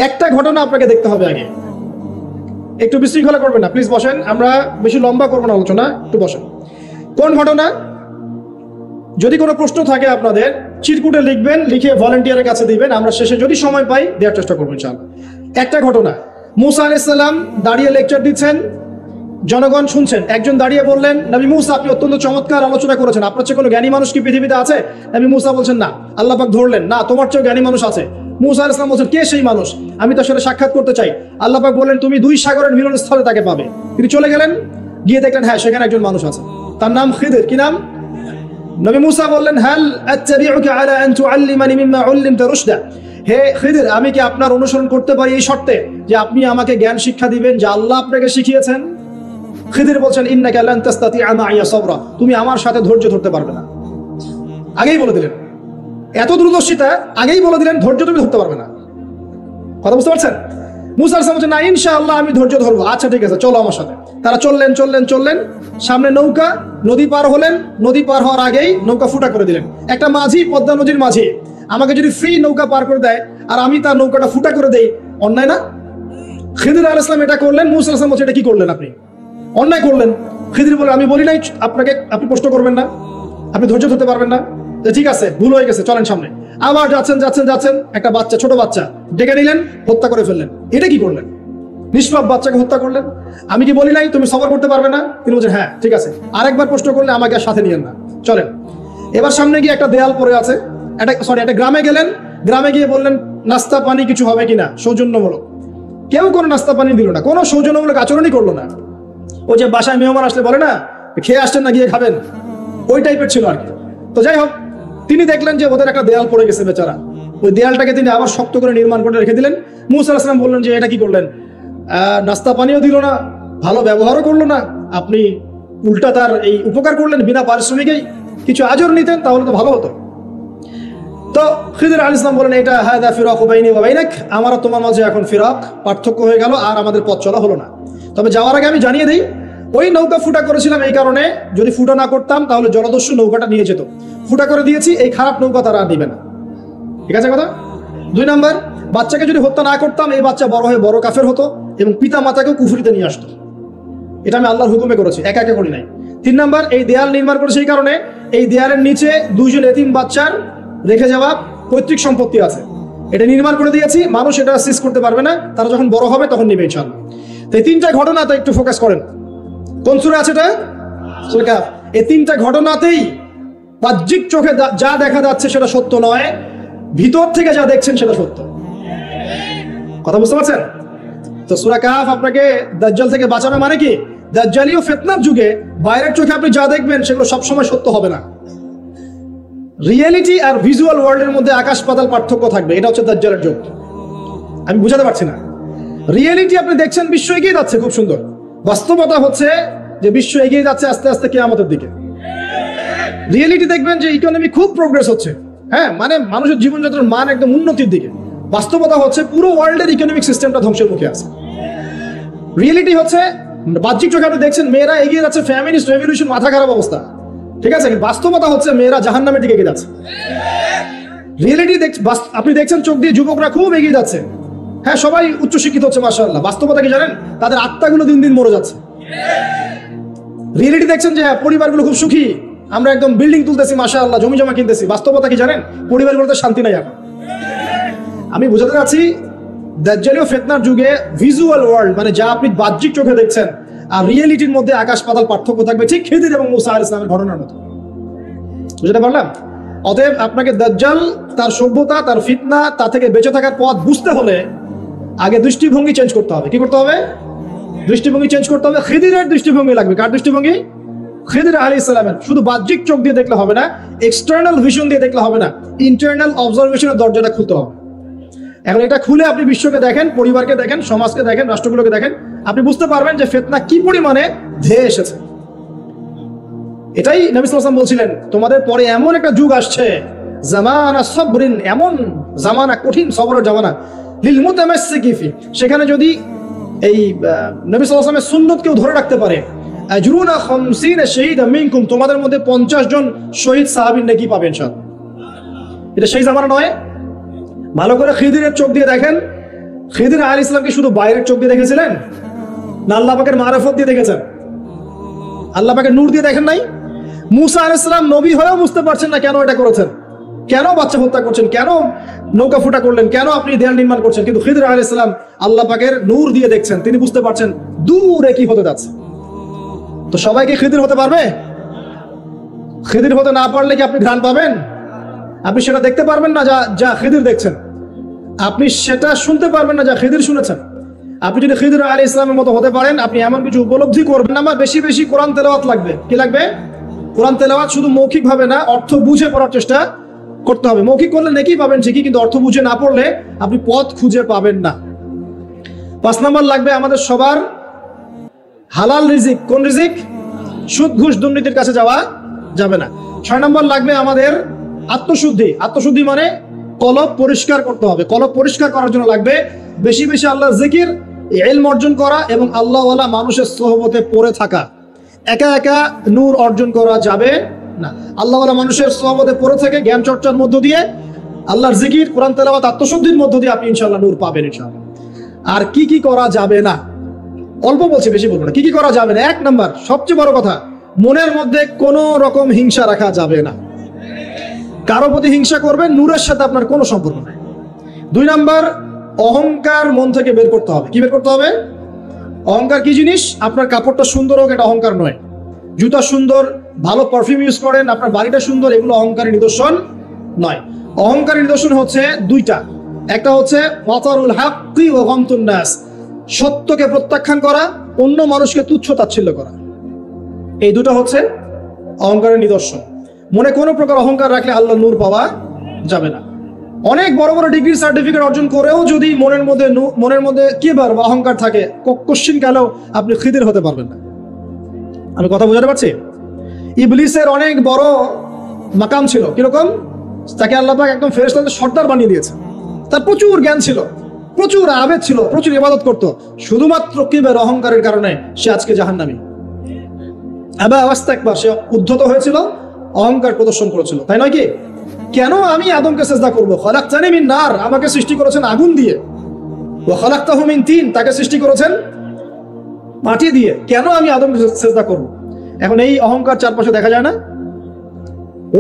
একটা ঘটনা আপনাকে দেখতে হবে আগে। একটু বিশৃঙ্খলা করবেন না প্লিজ, বসেন, আমরা বেশি লম্বা করবো না আলোচনা, একটু বসেন। কোন ঘটনা? যদি কোনো প্রশ্ন থাকে আপনাদের চিরকুটে লিখবেন, লিখে ভলান্টিয়ারের কাছে দিবেন, আমরা শেষে যদি সময় পাই দেওয়ার চেষ্টা করবো ইনশাআল্লাহ। একটা ঘটনা, মুসা আলাইহিস সালাম দাঁড়িয়ে লেকচার দিচ্ছেন, জনগণ শুনছেন। একজন দাঁড়িয়ে বললেন, নবী মুসা আপনি অত্যন্ত চমৎকার আলোচনা করেছেন, আপনার চেয়ে কোনো জ্ঞানী মানুষ কি পৃথিবীতে আছে? নবী মুসা বলছেন না। আল্লাহ পাক ধরলেন, না তোমার চেয়েও জ্ঞানী মানুষ আছে। মুসা আলাইহিস সালাম বলছেন, কে সেই মানুষ? আমি তার সাথে সাক্ষাৎ করতে চাই। আল্লাহ পাক বললেন, তুমি দুই সাগরের মিলনস্থলে তাকে পাবে। তিনি চলে গেলেন, গিয়ে দেখলেন হ্যাঁ সেখানে একজন মানুষ আছে, তার নাম খিদির। কি নাম? নবী মুসা বললেন, হাল আত্তাবিউকা আলা আন তুআল্লিমানি মিম্মা উল্লিমতা রুশদা, হে খিদির আমি কি আপনার অনুসরণ করতে পারি এই শর্তে যে আপনি আমাকে জ্ঞান শিক্ষা দিবেন যা আল্লাহ আপনাকে শিখিয়েছেন? খিদির বলছেন, ইন্নাকা লান তাস্তাতিআ মাইয়া সাবরা, তুমি আমার সাথে ধৈর্য ধরতে পারবে না। আগেই বলে দিলেন, এত দূরদর্শিতা আগেই বলে দিলেন, ধৈর্য তুমি ধরতে পারবে না। কথা বুঝতে পারছেন? মুসা আলাইহিস সালাম বলছেন, না ইনশাআল্লাহ আমি ধৈর্য ধরবো। আচ্ছা ঠিক আছে, চলো আমার সাথে। তারা চললেন, সামনে নৌকা, নদী পার হলেন। নদী পার হওয়ার আগেই নৌকা ফুটা করে দিলেন। একটা মাঝি, পদ্মা নদীর মাঝি আমাকে যদি ফ্রি নৌকা পার করে দেয় আর আমি তার নৌকাটা ফুটা করে দেই, অন্যায় না? খিদির আলাইহিস সালাম এটা করলেন। মুসা আলাইহিস সালাম বলছেন, এটা কি করলেন আপনি? অন্যায় করলেন। খিদির বলে, আমি বলি নাই আপনাকে আপনি প্রশ্ন করবেন না, আপনি ধৈর্য ধরতে পারবেন না? ঠিক আছে, ভুল হয়ে গেছে, চলেন সামনে। আবার যাচ্ছেন, একটা বাচ্চা, ছোট বাচ্চা ডেকে নিলেন, হত্যা করে ফেললেন। এটা কি করলেন? নিষ্পাপ বাচ্চাকে হত্যা করলেন। আমি কি বলি নাই তুমি সবর করতে পারবে না? তিনি বলছেন, হ্যাঁ ঠিক আছে, আরেকবার প্রশ্ন করলে আমাকে সাথে নিয়েন না, চলেন। এবার সামনে গিয়ে একটা দেয়াল পড়ে আছে, একটা গ্রামে গেলেন। গ্রামে গিয়ে বললেন, নাস্তা পানি কিছু হবে কিনা, সৌজন্যমূলক। কেউ কোনো নাস্তা পানি দিল না, কোনো সৌজন্যমূলক আচরণই করলো না। ওই যে বাসায় মেহমান আসলে বলে না, খেয়ে আসছেন না গিয়ে খাবেন, ওই টাইপের ছিল আর কি। তো যাই হোক, তিনি দেখলেন যে ওদের একটা দেয়াল পড়ে গেছে বেচারা, ওই দেয়ালটাকে তিনি আবার শক্ত করে নির্মাণ করে রেখে দিলেন। মুসা আলাইহিস সালাম বললেন যে এটা কি করলেন? নাস্তা পানিও দিল না, ভালো ব্যবহারও করলো না, আপনি উল্টা তার এই উপকার করলেন বিনা পারিশ্রমিকেই। কিছু আজর নিতেন তাহলে তো ভালো হতো। তো খিদির আলাইহিস সালাম বলেন, এটা হাদা ফিরাকু বাইনি ওয়া বাইনাক, আমার আর তোমার মাঝে এখন ফিরাক, পার্থক্য হয়ে গেল, আর আমাদের পথ চলা হলো না। তবে যাওয়ার আগে আমি জানিয়ে দিই, ওই নৌকা ফুটা করেছিলাম এই কারণে, যদি ফুটা না করতাম তাহলে জলদস্যু নৌকাটা নিয়ে যেত। ফুটা করে দিয়েছি, এই খারাপ নৌকা তারা আর দিবে না। ঠিক আছে কথা? 2 নাম্বার, বাচ্চাকে যদি হত্যা না করতাম এই বাচ্চা বড় হয়ে বড় কাফের হতো এবং পিতা মাতাকেও কুফরিতে নিয়ে আসতো। এটা আমি আল্লাহর হুকুমে করেছি, একা একা করি নাই। 3 নাম্বার, এই দেয়াল নির্মাণ করেছে এই কারণে, এই দেয়ালের নিচে 2 জন এতিম বাচ্চার রেখে যাওয়া পৈতৃক সম্পত্তি আছে, এটা নির্মাণ করে দিয়েছি, মানুষ এটা সিজ করতে পারবে না, তারা যখন বড় হবে তখন নিবে ইনশাআল্লাহ। তো এই 3টা ঘটনাতে একটু ফোকাস করেন। কোন সূরা আছে এটা? সূরা কাহফ। এই 3টা ঘটনাতেই বাহ্যিক চোখে যা দেখা যাচ্ছে সেটা সত্য নয়, ভিতর থেকে যা দেখছেন সেটা সত্য। কথা বুঝতে পারছেন? তো সূরা কাহফ আপনাকে দাজ্জাল থেকে বাঁচাবে। মানে কি? দাজ্জালীয় ফিতনার যুগে বাইরের চোখে আপনি যা দেখবেন সেগুলো সবসময় সত্য হবে না। রিয়েলিটি আর ভিজুয়াল ওয়ার্ল্ডের মধ্যে আকাশ পাতাল পার্থক্য থাকবে। এটা হচ্ছে দাজ্জালের যুগ। আমি বুঝাতে পারছি না। রিয়েলিটি আপনি দেখছেন বিশ্ব এগিয়ে যাচ্ছে, খুব সুন্দর। বাস্তবতা হচ্ছে যে বিশ্ব এগিয়ে যাচ্ছে আস্তে আস্তে কিয়ামতের দিকে। রিয়েলিটি দেখবেন যে ইকোনমি খুব প্রোগ্রেস হচ্ছে, হ্যাঁ, মানে মানুষের জীবনযাত্রার মান একদম উন্নতির দিকে। বাস্তবতা হচ্ছে পুরো ওয়ার্ল্ডের ইকোনমিক সিস্টেমটা ধ্বংসের মুখে আছে। রিয়েলিটি হচ্ছে বাহ্যিক চোখে আপনি দেখছেন মেয়েরা এগিয়ে যাচ্ছে, ফ্যামিলিস্ট রেভলিউশন, মাথা খারাপ অবস্থা, ঠিক আছে। বাস্তবতা হচ্ছে মেয়েরা জাহান্নামের দিকে এগিয়ে যাচ্ছে। রিয়েলিটি আপনি দেখছেন চোখ দিয়ে যুবকরা খুব এগিয়ে যাচ্ছে, হ্যাঁ, সবাই উচ্চশিক্ষিত হচ্ছে মাশাআল্লাহ। বাস্তবতা কি জানেন? তাদের আত্মাগুলো দিন দিন মরে যাচ্ছে। রিয়েলিটি দেখছেন যে হ্যাঁ, পরিবারগুলো খুব সুখী, আমরা একদম বিল্ডিং তুলতেছি মাশাআল্লাহ, জমি জমা কিনতেছি। বাস্তবতা কি জানেন? পরিবারগুলোতে শান্তি নাই এখন। আমি বুঝাতে চাচ্ছি, দাজ্জালীয় ফিতনার যুগে ভিজুয়াল ওয়ার্ল্ড মানে যা আপনি বাহ্যিক চোখে দেখছেন আর রিয়েলিটির মধ্যে আকাশ পাতাল পার্থক্য থাকবে, ঠিক খিদির এবং মুসা আলাইহিস সালামের ঘটনার মতো। বুঝতে পারলাম? অতএব আপনাকে দাজ্জাল, তার সভ্যতা, তার ফিতনা, তা থেকে বেঁচে থাকার পথ বুঝতে হলে আগে দৃষ্টিভঙ্গি চেঞ্জ করতে হবে। কি করতে হবে? দৃষ্টিভঙ্গি চেঞ্জ করতে হবে। খিদিরের দৃষ্টিভঙ্গি লাগবে। কার দৃষ্টিভঙ্গি? খিদির আলাইহিস সালামের। শুধু বাহ্যিক চোখ দিয়ে দেখলে হবে না, এক্সটার্নাল ভিশন দিয়ে দেখলে হবে না, ইন্টারনাল অবজারভেশনের দরজাটা খুলতে হবে। এখন এটা খুলে আপনি বিশ্বকে দেখেন, পরিবারকে দেখেন, সমাজকে দেখেন, রাষ্ট্রগুলোকে দেখেন, আপনি বুঝতে পারবেন যে ফিতনা কি পরিমাণে ধেয়ে এসেছে। এটাই নবী সাল্লাল্লাহু আলাইহি ওয়াসাল্লাম বলছিলেন, তোমাদের পরে এমন একটা যুগ আসছে, জামানা সাবরিন, এমন জামানা, কঠিন সবরের জামানা, লিল মুতামাসসিকি ফি, সেখানে যদি এই নবী সাল্লাল্লাহু আলাইহি ওয়াসাল্লামের সুন্নাত কেউ ধরে রাখতে পারে, আজরুনা 50 শাহীদা মিনকুম, তোমাদের মধ্যে 50 জন শহীদ সাহাবীর নেকি পাবে ইনশাআল্লাহ। এটা সেই জামানা নয়। ভালো করে খিদিরের চোখ দিয়ে দেখেন, খিদির আলাইহিস সালামকে শুধু বাইরের চোখ দিয়ে দেখেছিলেন, না আল্লাহ পাকের মারিফত দিয়ে দেখেছেন? আল্লাহ পাকের নূর দিয়ে দেখেন নাই? মুসা আলাইহিস সালাম নবী হয়েও বুঝতে পারছেন না কেন এটা করেছেন, কেন বাচ্চা হত্যা করছেন, কেন নৌকা ফুটা করলেন, কেন আপনি দেয়াল নির্মাণ করছেন, কিন্তু খিদির আলাইহিস সালাম আল্লাহ পাকের নূর দিয়ে দেখছেন, তিনি বুঝতে পারছেন দূরে কি হতে যাচ্ছে। তো সবাইকে খিদির হতে পারবে? খিদির হতে না পারলে কি আপনি ঘ্রাণ পাবেন? আপনি সেটা দেখতে পারবেন না যা খিদির দেখছেন, আপনি সেটা শুনতে পারবেন না যা খিদির শুনেছেন। আপনি যদি খিদির আলাইহিস সালামের মতো হতে পারেন, আপনি এমন কিছু উপলব্ধি করবেন। আমার বেশি বেশি কোরআন তেলাওয়াত লাগবে। কি লাগবে? কোরআন তেলাওয়াত শুধু মৌখিক ভাবে না, অর্থ বুঝে পড়ার চেষ্টা করতে হবে। মৌখিক করলে নেকি পাবেন ঠিকই, কিন্তু অর্থ বুঝে না পড়লে আপনি পথ খুঁজে পাবেন না। 5 নম্বর লাগবে আমাদের সবার হালাল রিজিক। কোন রিজিক? সুদ ঘুষ দুর্নীতির কাছে যাওয়া যাবে না। 6 নম্বর লাগবে আমাদের আত্মশুদ্ধি। আত্মশুদ্ধি মানে কলব পরিষ্কার করতে হবে। কলব পরিষ্কার করার জন্য লাগবে বেশি বেশি আল্লাহর জিকির, ইলম অর্জন করা এবং আল্লাহওয়ালা মানুষের সোহবতে পড়ে থাকা। একা একা নূর অর্জন করা যাবে না। আল্লাহওয়ালা মানুষের সোহবতে পড়ে থেকে জ্ঞান চর্চার মধ্য দিয়ে, আল্লাহর জিকির, কোরআন তেলাওয়াত, আত্মশুদ্ধির মধ্য দিয়ে আপনি ইনশাআল্লাহ নূর পাবেন ইনশাআল্লাহ। আর কি কি করা যাবে না? অল্প বলছি, বেশি বলবো না। কি কি করা যাবে না? 1 নাম্বার, সবচেয়ে বড় কথা, মনের মধ্যে কোনো রকম হিংসা রাখা যাবে না। কারো প্রতি হিংসা করবেন, নূরের সাথে আপনার কোনো সম্পর্ক নেই। 2 নাম্বার, অহংকার মন থেকে বের করতে হবে। কি বের করতে হবে? অহংকার কি জিনিস? আপনার কাপড়টা সুন্দর হোক, এটা অহংকার নয়। জুতা সুন্দর, ভালো পারফিউম ইউজ করেন, আপনার বাড়িটা সুন্দর, এগুলো অহংকারের নিদর্শন নয়। অহংকারের নিদর্শন হচ্ছে 2টা। একটা হচ্ছে বাতারুল হাক্কি ওয়া গামতুন নাস, সত্যকে প্রত্যাখ্যান করা, অন্য মানুষকে তুচ্ছ তাচ্ছিল্য করা। এই 2টা হচ্ছে অহংকারের নিদর্শন। মনে কোনো প্রকার অহংকার রাখলে আল্লাহ নূর পাওয়া যাবে না। অনেক বড় বড় ডিগ্রি সার্টিফিকেট অর্জন করেও যদি মনের মধ্যে কিবার বা অহংকার থাকে, কোশ্চিন কালেও আপনি খিদির হতে পারবেন না। আমি কথা বোঝাতে পারছি? ইবলিসের অনেক বড় মাকাম ছিল। কিরকম? তাকে আল্লাহ পাক একদম ফেরেশতাদের সর্দার বানিয়ে দিয়েছে। তার প্রচুর জ্ঞান ছিল, প্রচুর আবেদ ছিল, প্রচুর ইবাদত করত। শুধুমাত্র কিবার অহংকারের কারণে সে আজকে জাহান্নামী। আবা ওয়াস্তাকবার, সে উদ্ধত হয়েছিল, অহংকার প্রদর্শন করেছিল, তাই নয় কি? কেন আমি আদমকে সিজদা করব? খালাকতানি মিন নার, আমাকে সৃষ্টি করেছেন আগুন দিয়ে। ওয়া খালাকতাহু মিন তিন, তাকে সৃষ্টি করেছেন মাটি দিয়ে। কেন আমি আদমকে সিজদা করব? এখন এই অহংকার চারপাশে দেখা যায় না?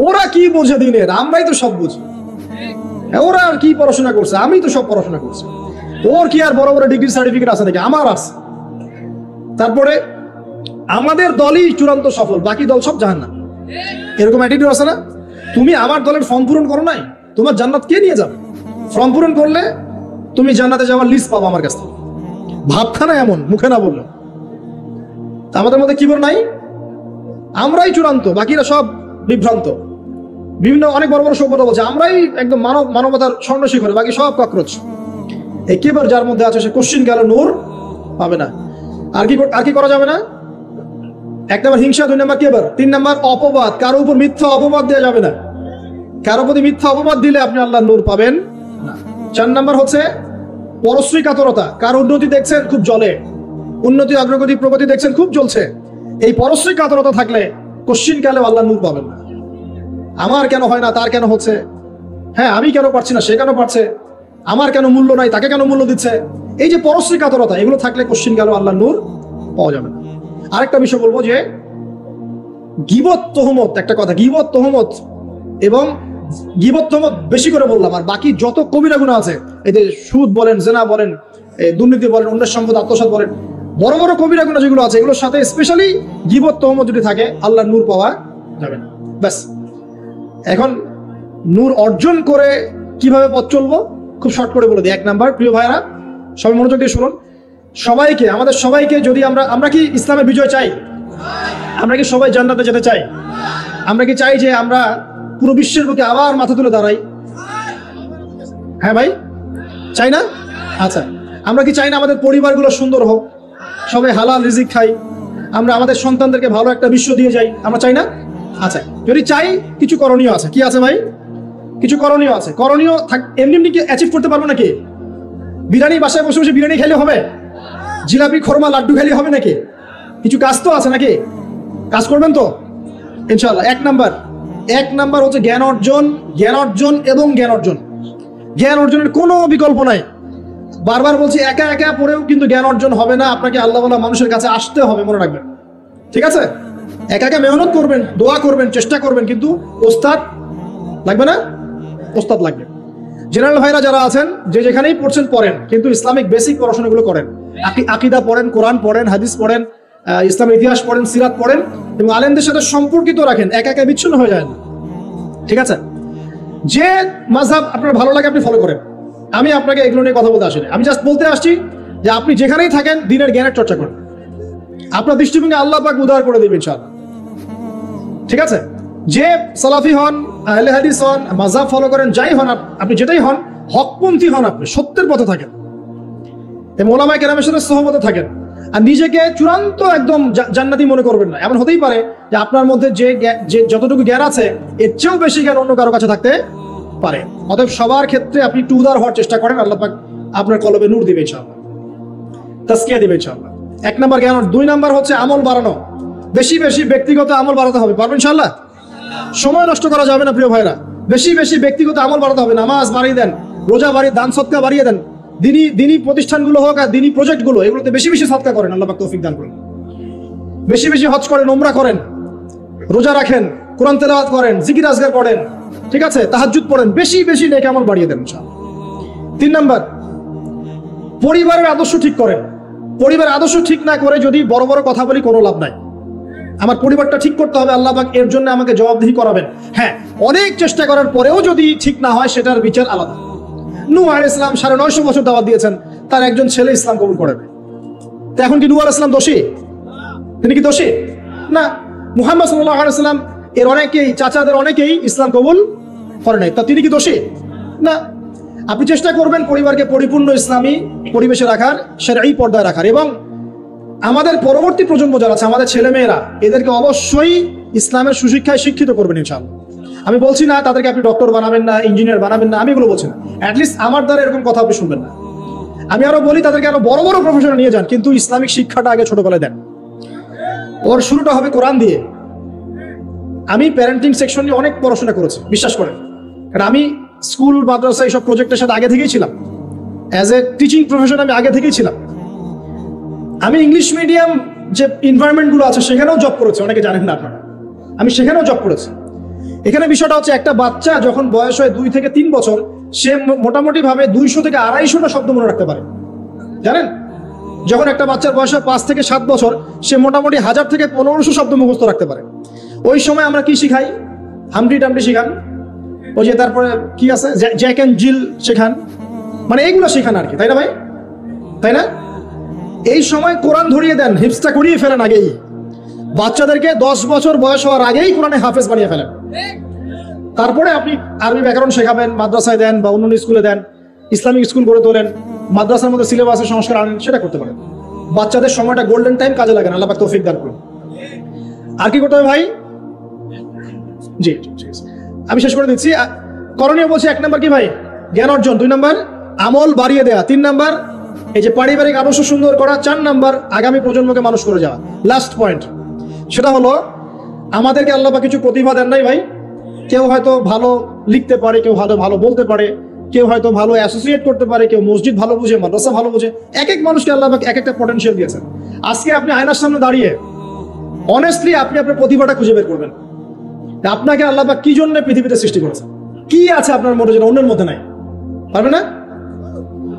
ওরা কি বোঝে দিনের, আমরাই তো সব বুঝি। ওরা আর কি পড়াশোনা করছে, আমি তো সব পড়াশোনা করছি। ওর কি আর বড় বড় ডিগ্রি সার্টিফিকেট আছে নাকি? আমার আছে। তারপরে আমাদের দলই চূড়ান্ত সফল, বাকি দল সব জাহান্নাম। এরকম অ্যাটিটিউড আছে না? তুমি আমার দলের ফর্ম পূরণ করো নাই, তোমার জান্নাত কে নিয়ে যাবে? ফর্ম পূরণ করলে তুমি জান্নাতে যাওয়ার লিস্ট পাবো আমার কাছ থেকে। ভাবখানা এমন, মুখে না বললো। আমাদের মধ্যে কি বল নাই? আমরাই চূড়ান্ত, বাকিরা সব বিভ্রান্ত। বিভিন্ন অনেক বড় বড় সভ্যতা বলছে আমরাই একদম মানবতার স্বর্ণ শিখরে, বাকি সব ককরোচ। এই কিবার যার মধ্যে আছে সে কোশ্চিন কালে নূর পাবে না। আর কি করা যাবে না? 1 নাম্বার হিংসা, 2 নাম্বার কিবার, 3 নাম্বার অপবাদ। কারো উপর মিথ্যা অপবাদ দেওয়া যাবে না। কারো প্রতি মিথ্যা অপবাদ দিলে আপনি আল্লাহর নূর পাবেন না। 4 নাম্বার হচ্ছে পরশ্রী কাতরতা। কার উন্নতি দেখছেন খুব জ্বলে, উন্নতি অগ্রগতি প্রগতি দেখছেন খুব জ্বলছে, এই পরশ্রী কাতরতা থাকলে কোশ্চিন কালে আল্লাহর নূর পাবেন না। আমার কেন হয় না, তার কেন হচ্ছে, হ্যাঁ আমি কেন পারছি না, সে কেন পারছে, আমার কেন মূল্য নাই, তাকে কেন মূল্য দিচ্ছে, এই যে পরশ্রী কাতরতা, এগুলো থাকলে কোশ্চিন কালে আল্লাহর নূর পাওয়া যাবে না। আরেকটা বিষয় বলবো যে গীবত তহমত, একটা কথা, গীবত তহমত এবং গীবত তহমত বেশি করে বললাম, আর বাকি যত কবিরা গুনাহ আছে, এই যে সুদ বলেন, জেনা বলেন, দুর্নীতি বলেন, অন্যের সম্পদ আত্মসাৎ বলেন, বড় বড় কবিরা গুনাহ যেগুলো আছে, এগুলোর সাথে স্পেশালি গীবত তহমত যদি থাকে, আল্লাহর নূর পাওয়া যাবে না। ব্যাস। এখন নূর অর্জন করে কিভাবে পথ চলবো খুব শর্ট করে বলে দিই। 1 নাম্বার, প্রিয় ভাইরা সবাই মনোযোগ দিয়ে শুনুন। সবাইকে, আমাদের সবাইকে, যদি আমরা কি ইসলামের বিজয় চাই? আমরা কি সবাই জান্নাতে যেতে চাই? আমরা কি চাই যে আমরা পুরো বিশ্বের বুকে আবার মাথা তুলে দাঁড়াই? হ্যাঁ ভাই, চাই না? আচ্ছা, আমরা কি চাই না আমাদের পরিবারগুলো সুন্দর হোক, সবাই হালাল রিজিক খাই, আমরা আমাদের সন্তানদেরকে ভালো একটা বিশ্ব দিয়ে যাই? আমরা চাই না? আচ্ছা, যদি চাই, কিছু করণীয় আছে। কি আছে ভাই? কিছু করণীয় আছে। করণীয় এমনি কি অ্যাচিভ করতে পারবো নাকি? বিরিয়ানি বাসায় বসে বসে বিরিয়ানি খেলে হবে? জিলাপি খরমা লাড্ডু খেলে হবে নাকি? কিছু কাজ তো আছে নাকি? কাজ করবেন তো ইনশাআল্লাহ। 1 নাম্বার হচ্ছে জ্ঞান অর্জন, জ্ঞান অর্জন এবং জ্ঞান অর্জন। জ্ঞান অর্জনের কোনো বিকল্প নাই। বারবার বলছি, একা একা পড়েও কিন্তু জ্ঞান অর্জন হবে না, আপনাকে আল্লাহওয়ালা মানুষের কাছে আসতে হবে, মনে রাখবেন, ঠিক আছে? একা একা মেহনত করবেন, দোয়া করবেন, চেষ্টা করবেন, কিন্তু ওস্তাদ লাগবে না? ওস্তাদ লাগবে। জেনারেল ভাইরা যারা আছেন, যে যেখানেই পড়ছেন পড়েন, কিন্তু ইসলামিক বেসিক পড়াশোনাগুলো করেন। আকিদা পড়েন, কোরআন পড়েন, হাদিস পড়েন, ইসলামের ইতিহাস পড়েন, সিরাত পড়েন, এবং আলেমদের সাথে সম্পর্কিত রাখেন, একা একা বিচ্ছিন্ন হয়ে যায় না, ঠিক আছে? যে মাযহাব আপনার ভালো লাগে আপনি ফলো করেন। আমি আপনাকে এগুলো নিয়ে কথা বলতে আসিনি, আমি জাস্ট বলতে আসছি যে আপনি যেখানেই থাকেন দ্বীনের জ্ঞানের চর্চা করেন। আপনার দৃষ্টিভঙ্গি আল্লাহ পাক উদার করে দেবেন ইনশাআল্লাহ, ঠিক আছে? যে সালাফি হন, আহলে হাদিস হন, মাযহাব ফলো করেন, যাই হন আপনি, যেটাই হন, হকপন্থী হন, আপনি সত্যের পথে থাকেন এবং ওলামায়ে কেরামের সাথে সহবতে থাকেন। আর নিজেকে চূড়ান্ত একদম জান্নাতি মনে করবেন না। এমন হতেই পারে যে আপনার মধ্যে যে যতটুকু জ্ঞান আছে এর চেয়েও বেশি জ্ঞান অন্য কারো কাছে থাকতে পারে। অতএব সবার ক্ষেত্রে আপনি একটু উদার হওয়ার চেষ্টা করেন, আল্লাহ পাক আপনার কলবে নূর দিবে ইনশাআল্লাহ, তাসকিয়া দিবে ইনশাআল্লাহ। 1 নাম্বার জ্ঞান। 2 নাম্বার হচ্ছে আমল বাড়ানো। বেশি বেশি ব্যক্তিগত আমল বাড়াতে হবে। পারবেন ইনশাআল্লাহ? সময় নষ্ট করা যাবে না প্রিয় ভাইরা, বেশি বেশি ব্যক্তিগত আমল বাড়াতে হবে। নামাজ বাড়িয়ে দেন, রোজা বাড়িয়ে, দান সদকা বাড়িয়ে দেন। দিনী প্রতিষ্ঠানগুলো হোক আর দিনী প্রজেক্টগুলো, এগুলোতে বেশি বেশি সদকা করেন, আল্লাহ পাক তৌফিক দান করেন। বেশি বেশি হজ করেন, উমরা করেন, রোজা রাখেন, কোরআন তেলাওয়াত করেন, জিকির আজকার পড়েন, ঠিক আছে? তাহাজ্জুদ পড়েন, বেশি বেশি নেক আমল বাড়িয়ে দেন ইনশাআল্লাহ। 3 নাম্বার, পরিবারের আদর্শ ঠিক করেন। পরিবারের আদর্শ ঠিক না করে যদি বড় বড় কথা বলি, কোনো লাভ নাই। আমার পরিবারটা ঠিক করতে হবে, আল্লাহ পাক এর জন্য আমাকে জবাবদিহি করাবেন। হ্যাঁ, অনেক চেষ্টা করার পরেও যদি ঠিক না হয়, সেটার বিচার আলাদা। নূহ আলাইহিস সালাম 950 বছর দাওয়াত দিয়েছেন, তার একজন ছেলে ইসলাম কবুল করেনি। তো এখন কি নূহ আলাইহিস সালাম দোষী? তিনি কি দোষী? না। মুহাম্মদ সাল্লাল্লাহু আলাইহি ওয়াসাল্লাম এর অনেকেই, চাচাদের অনেকেই ইসলাম কবুল করে নাই, তা তিনি কি দোষী? না। আপনি চেষ্টা করবেন পরিবারকে পরিপূর্ণ ইসলামী পরিবেশে রাখার, শরঈ পর্দায় রাখার, এবং আমাদের পরবর্তী প্রজন্ম যারা আছে, আমাদের ছেলেমেয়েরা, এদেরকে অবশ্যই ইসলামের সুশিক্ষায় শিক্ষিত করবেন ইনশাআল্লাহ। আমি বলছি না তাদেরকে আপনি ডক্টর বানাবেন না, ইঞ্জিনিয়ার বানাবেন না, আমি এগুলো বলছি না। অ্যাটলিস্ট আমার দ্বারা এরকম কথা আপনি শুনবেন না। আমি আরো বলি তাদেরকে আরো বড় বড় প্রফেশনে নিয়ে যান, কিন্তু ইসলামিক শিক্ষাটা আগে ছোটবেলায় দেন। ওর শুরুটা হবে কোরআন দিয়ে। আমি প্যারেন্টিং সেকশন নিয়ে অনেক পড়াশোনা করেছি, বিশ্বাস করেন, কারণ আমি স্কুল, মাদ্রাসা এইসব প্রজেক্টের সাথে আগে থেকেই ছিলাম। অ্যাজ এ টিচিং প্রফেশন আমি আগে থেকেই ছিলাম। আমি ইংলিশ মিডিয়াম যে এনভায়রনমেন্টগুলো আছে সেখানেও জব করেছি, অনেকে জানেন না আপনারা, আমি সেখানেও জব করেছি। এখানে বিষয়টা হচ্ছে, একটা বাচ্চা যখন বয়স হয় 2 থেকে 3 বছর, সে মোটামুটি ভাবে 200 থেকে 250টা শব্দ মনে রাখতে পারে, জানেন? যখন একটা বাচ্চার বয়স হয় 5 থেকে 7 বছর, সে মোটামুটি 1000 থেকে 1500 শব্দ মুখস্থ রাখতে পারে। ওই সময় আমরা কি শিখাই? হামডি টামডি শিখান, ওই যে তারপরে কি আছে, জ্যাক অ্যান্ড জিল শেখান, মানে এইগুলো শেখান আর কি, তাই না ভাই? তাই না? এই সময় কোরআন ধরিয়ে দেন, হিফজটা করিয়ে ফেলেন আগেই। বাচ্চাদেরকে 10 বছর বয়স হওয়ার আগেই কোরআনে হাফেজ বানিয়ে ফেলেন। তারপরে আপনি আরবি ব্যাকরণ শেখাবেন, মাদ্রাসায় দেন বা অন্য স্কুলে দেন, ইসলামিক স্কুল গড়ে তোলেন, মাদ্রাসার মধ্যে সিলেবাসের সংস্কার আনেন, সেটা করতে পারেন। বাচ্চাদের সময়টা গোল্ডেন টাইম, কাজে লাগান, আল্লাহ পাক তৌফিক দান করুন। আর কি করতে হবে ভাই? জি, আমি শেষ করে দিচ্ছি। করণীয় বলছি, 1 নাম্বার কি ভাই? জ্ঞান অর্জন। 2 নাম্বার আমল বাড়িয়ে দেওয়া। 3 নাম্বার এই যে পারিবারিক আদর্শ সুন্দর করা। 4 নাম্বার আগামী প্রজন্মকে মানুষ করে যাওয়া। লাস্ট পয়েন্ট, সেটা হলো আমাদেরকে আল্লাহ পাক কিছু প্রতিভা দেন নাই ভাই। কেউ হয়তো ভালো লিখতে পারে, কেউ ভালো বলতে পারে, কেউ হয়তো ভালো অ্যাসোসিয়েট করতে পারে, কেউ মসজিদ ভালো বুঝে, মাদ্রাসা ভালো বুঝে। এক এক মানুষকে আল্লাহ পাক এক একটা পটেনশিয়াল দিয়েছেন। আজকে আপনি আয়নার সামনে দাঁড়িয়ে অনেস্টলি আপনি আপনার প্রতিভাটা খুঁজে বের করবেন। আপনাকে আল্লাহ পাক কি জন্য পৃথিবীতে সৃষ্টি করেছেন, কি আছে আপনার মধ্যে যেটা অন্যের মধ্যে নাই? পারবে না?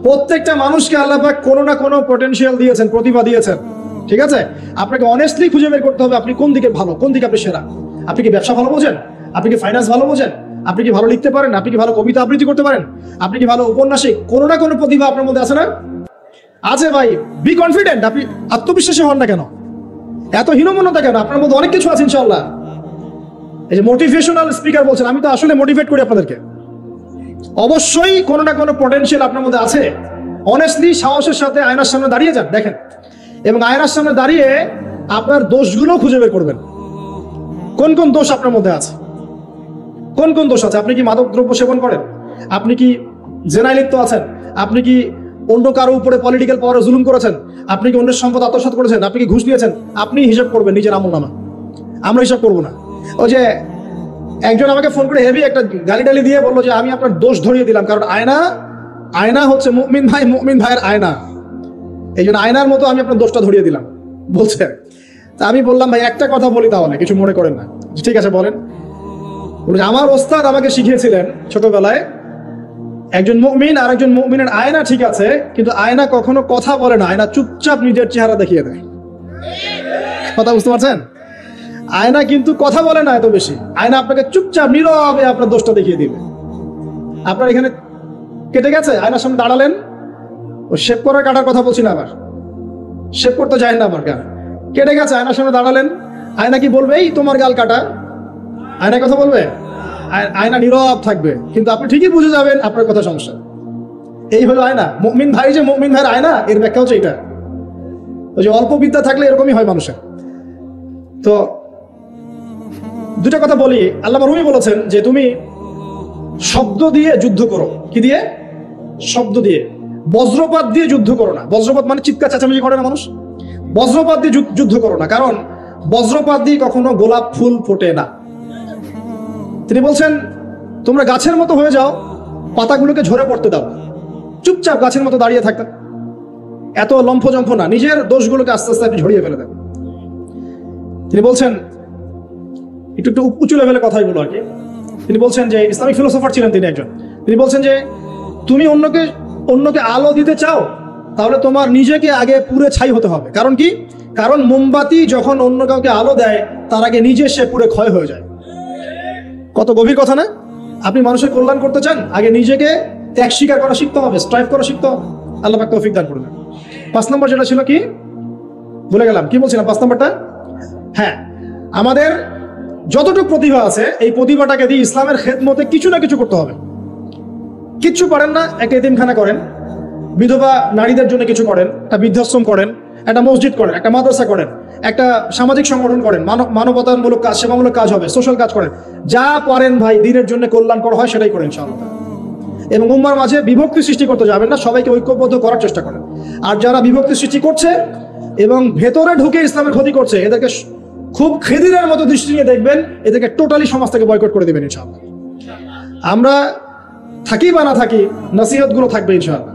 প্রত্যেকটা মানুষকে আল্লাহ পাক কোনো না কোনো পটেনশিয়াল দিয়েছেন, প্রতিভা দিয়েছেন, ঠিক আছে? আপনাকে অনেস্টলি খুঁজে বের করতে হবে আপনি কোন দিকে ভালো, কোন দিকে আপনি সেরা। আপনি কি ব্যবসা ভালো বোঝেন? আপনি কি ফাইন্যান্স ভালো বোঝেন? আপনি কি ভালো লিখতে পারেন? আপনি কি ভালো কবিতা আবৃত্তি করতে পারেন? আপনি কি ভালো উপন্যাসিক? কোনো না কোনো প্রতিভা আপনার মধ্যে আছে না? আছে ভাই। Be confident. আপনি আত্মবিশ্বাসী হন না কেন? এত হীনমন্যতা কেন? আপনার মধ্যে অনেক কিছু আছে ইনশাআল্লাহ। এই যে মোটিভেশনাল স্পিকার বলছেন, আমি তো আসলে মোটিভেট করি আপনাদেরকে। অবশ্যই কোনো না কোনো পটেনশিয়াল আপনার মধ্যে আছে। অনেস্টলি সাহসের সাথে আয়নার সামনে দাঁড়িয়ে যান, দেখেন, এবং আয়নার সামনে দাঁড়িয়ে আপনার দোষগুলো খুঁজে বের করবেন। কোন কোন দোষ আপনার মধ্যে আছে? কোন কোন দোষ আছে? আপনি কি মাদক দ্রব্য সেবন করেন? আপনি কি জেনায় লিপ্ত আছেন? আপনি কি অন্য কারো উপরে পলিটিক্যাল পাওয়ারে জুলুম করেছেন? আপনি কি অন্যের সম্পদ আত্মসাৎ করেছেন? আপনি কি ঘুষ দিয়েছেন? আপনি হিসাব করবেন নিজের আমলনামা, আমরা হিসাব করবো না। ওই যে একজন আমাকে ফোন করে হেভি একটা গালি টালি দিয়ে বললো যে আমি আপনার দোষ ধরিয়ে দিলাম, কারণ আয়না আয়না হচ্ছে মুমিন ভাই, মুমিন ভাইয়ের আয়না। এই জন্য আয়নার মতো আমি আপনার দোষটা ধরিয়ে দিলাম বলছে। তা আমি বললাম ভাই একটা কথা বলি, তাহলে কিছু মনে করেন না। ঠিক আছে বলেন। আমার ওস্তাদ আমাকে শিখিয়েছিলেন ছোটবেলায়, একজন মুমিন আর একজন মুমিনের আয়না ঠিক আছে, কিন্তু আয়না কখনো কথা বলে না, আয়না চুপচাপ নিজের চেহারা দেখিয়ে দেয়। কথা বুঝতে পারছেন? আয়না কিন্তু কথা বলে না এত বেশি, আয়না আপনাকে চুপচাপ নীরবে আপনার দোষটা দেখিয়ে দিবে। আপনার এখানে কেটে গেছে, আয়নার সামনে দাঁড়ালেন, ও শেভ করার কাটার কথা বলছি না, আবার শেভ করতে যায় না আমার গাল, কেটে গেছে, আয়নার সামনে দাঁড়ালেন, আয়না কি বলবে এই তোমার গাল কাটা? আয়না কথা বলবে? আয়না নীরব থাকবে, কিন্তু আপনি ঠিকই বুঝে যাবেন আপনার কথা সমস্যা। এই হলো আয়না। মুমিন ভাই যে মুমিন ভাইয়ের আয়না, এর ব্যাখ্যা হচ্ছে এটা। ওই যে অল্প বিদ্যা থাকলে এরকমই হয় মানুষের। তো দুটা কথা বলি। আল্লামা রুমি বলেছেন যে তুমি শব্দ দিয়ে যুদ্ধ করো। কি দিয়ে? শব্দ দিয়ে। বজ্রপাত দিয়ে যুদ্ধ করো না। বজ্রপাত মানে চিৎকার চেঁচামেচি করে না মানুষ, বজ্রপাত দিয়ে যুদ্ধ করো না, কারণ বজ্রপাত দিয়ে কখনো গোলাপ ফুল ফোটে না। তিনি বলছেন তোমরা গাছের মতো হয়ে যাও, পাতাগুলোকে ঝরে পড়তে দাও, চুপচাপ গাছের মতো দাঁড়িয়ে থাকতে, এত লম্ফজম্ফ না, নিজের দোষগুলোকে আস্তে আস্তে আপনি ঝরিয়ে ফেলে দেন। তিনি বলছেন একটু উঁচু লেভেলে কথাই বলো আর কি। তিনি বলছেন যে ইসলামিক ফিলোসফার ছিলেন তিনি একজন। তিনি বলছেন যে তুমি অন্যকে আলো দিতে চাও, তাহলে তোমার নিজেকে আগে পুড়ে ছাই হতে হবে। কারণ কি? কারণ মোমবাতি যখন অন্য কাউকে আলো দেয়, তার আগে নিজে সে পুড়ে ক্ষয় হয়ে যায়। কত গভীর কথা না? আপনি মানুষের কল্যাণ করতে চান, আগে নিজেকে ত্যাগ স্বীকার করা শিখতে হবে, স্ট্রাইভ করা শিখতে হবে। আল্লাহ পাক তৌফিক দান করবেন। 5 নম্বর যেটা ছিল কি ভুলে গেলাম, কি বলছিলাম 5 নম্বরটা? হ্যাঁ, আমাদের যতটুকু প্রতিভা আছে এই প্রতিভাটাকে দিয়ে ইসলামের খেদমতে কিছু না কিছু করতে হবে। কিচ্ছু পারেন না, একটা এতিমখানা করেন, বিধবা নারীদের জন্য কিছু করেন, একটা বৃদ্ধাশ্রম করেন, একটা মসজিদ করেন, একটা মাদ্রাসা করেন, একটা সামাজিক সংগঠন করেন, মানবতামূলক কাজ, সেবামূলক কাজ হবে, সোশ্যাল কাজ করেন, যা পারেন ভাই দিনের জন্য কল্যাণ করা হয় সেটাই করেন ইনশাআল্লাহ। এবং উম্মার মাঝে বিভক্তি সৃষ্টি করতে যাবেন না, সবাইকে ঐক্যবদ্ধ করার চেষ্টা করেন। আর যারা বিভক্তি সৃষ্টি করছে এবং ভেতরে ঢুকে ইসলামের ক্ষতি করছে, এদেরকে খুব খেদিরের মতো দৃষ্টি নিয়ে দেখবেন, এদেরকে টোটালি সমাজ থেকে বয়কট করে দেবেন ইনশাআল্লাহ। আমরা থাকি বা না থাকি, নসিহতগুলো থাকবে ইনশাআল্লাহ,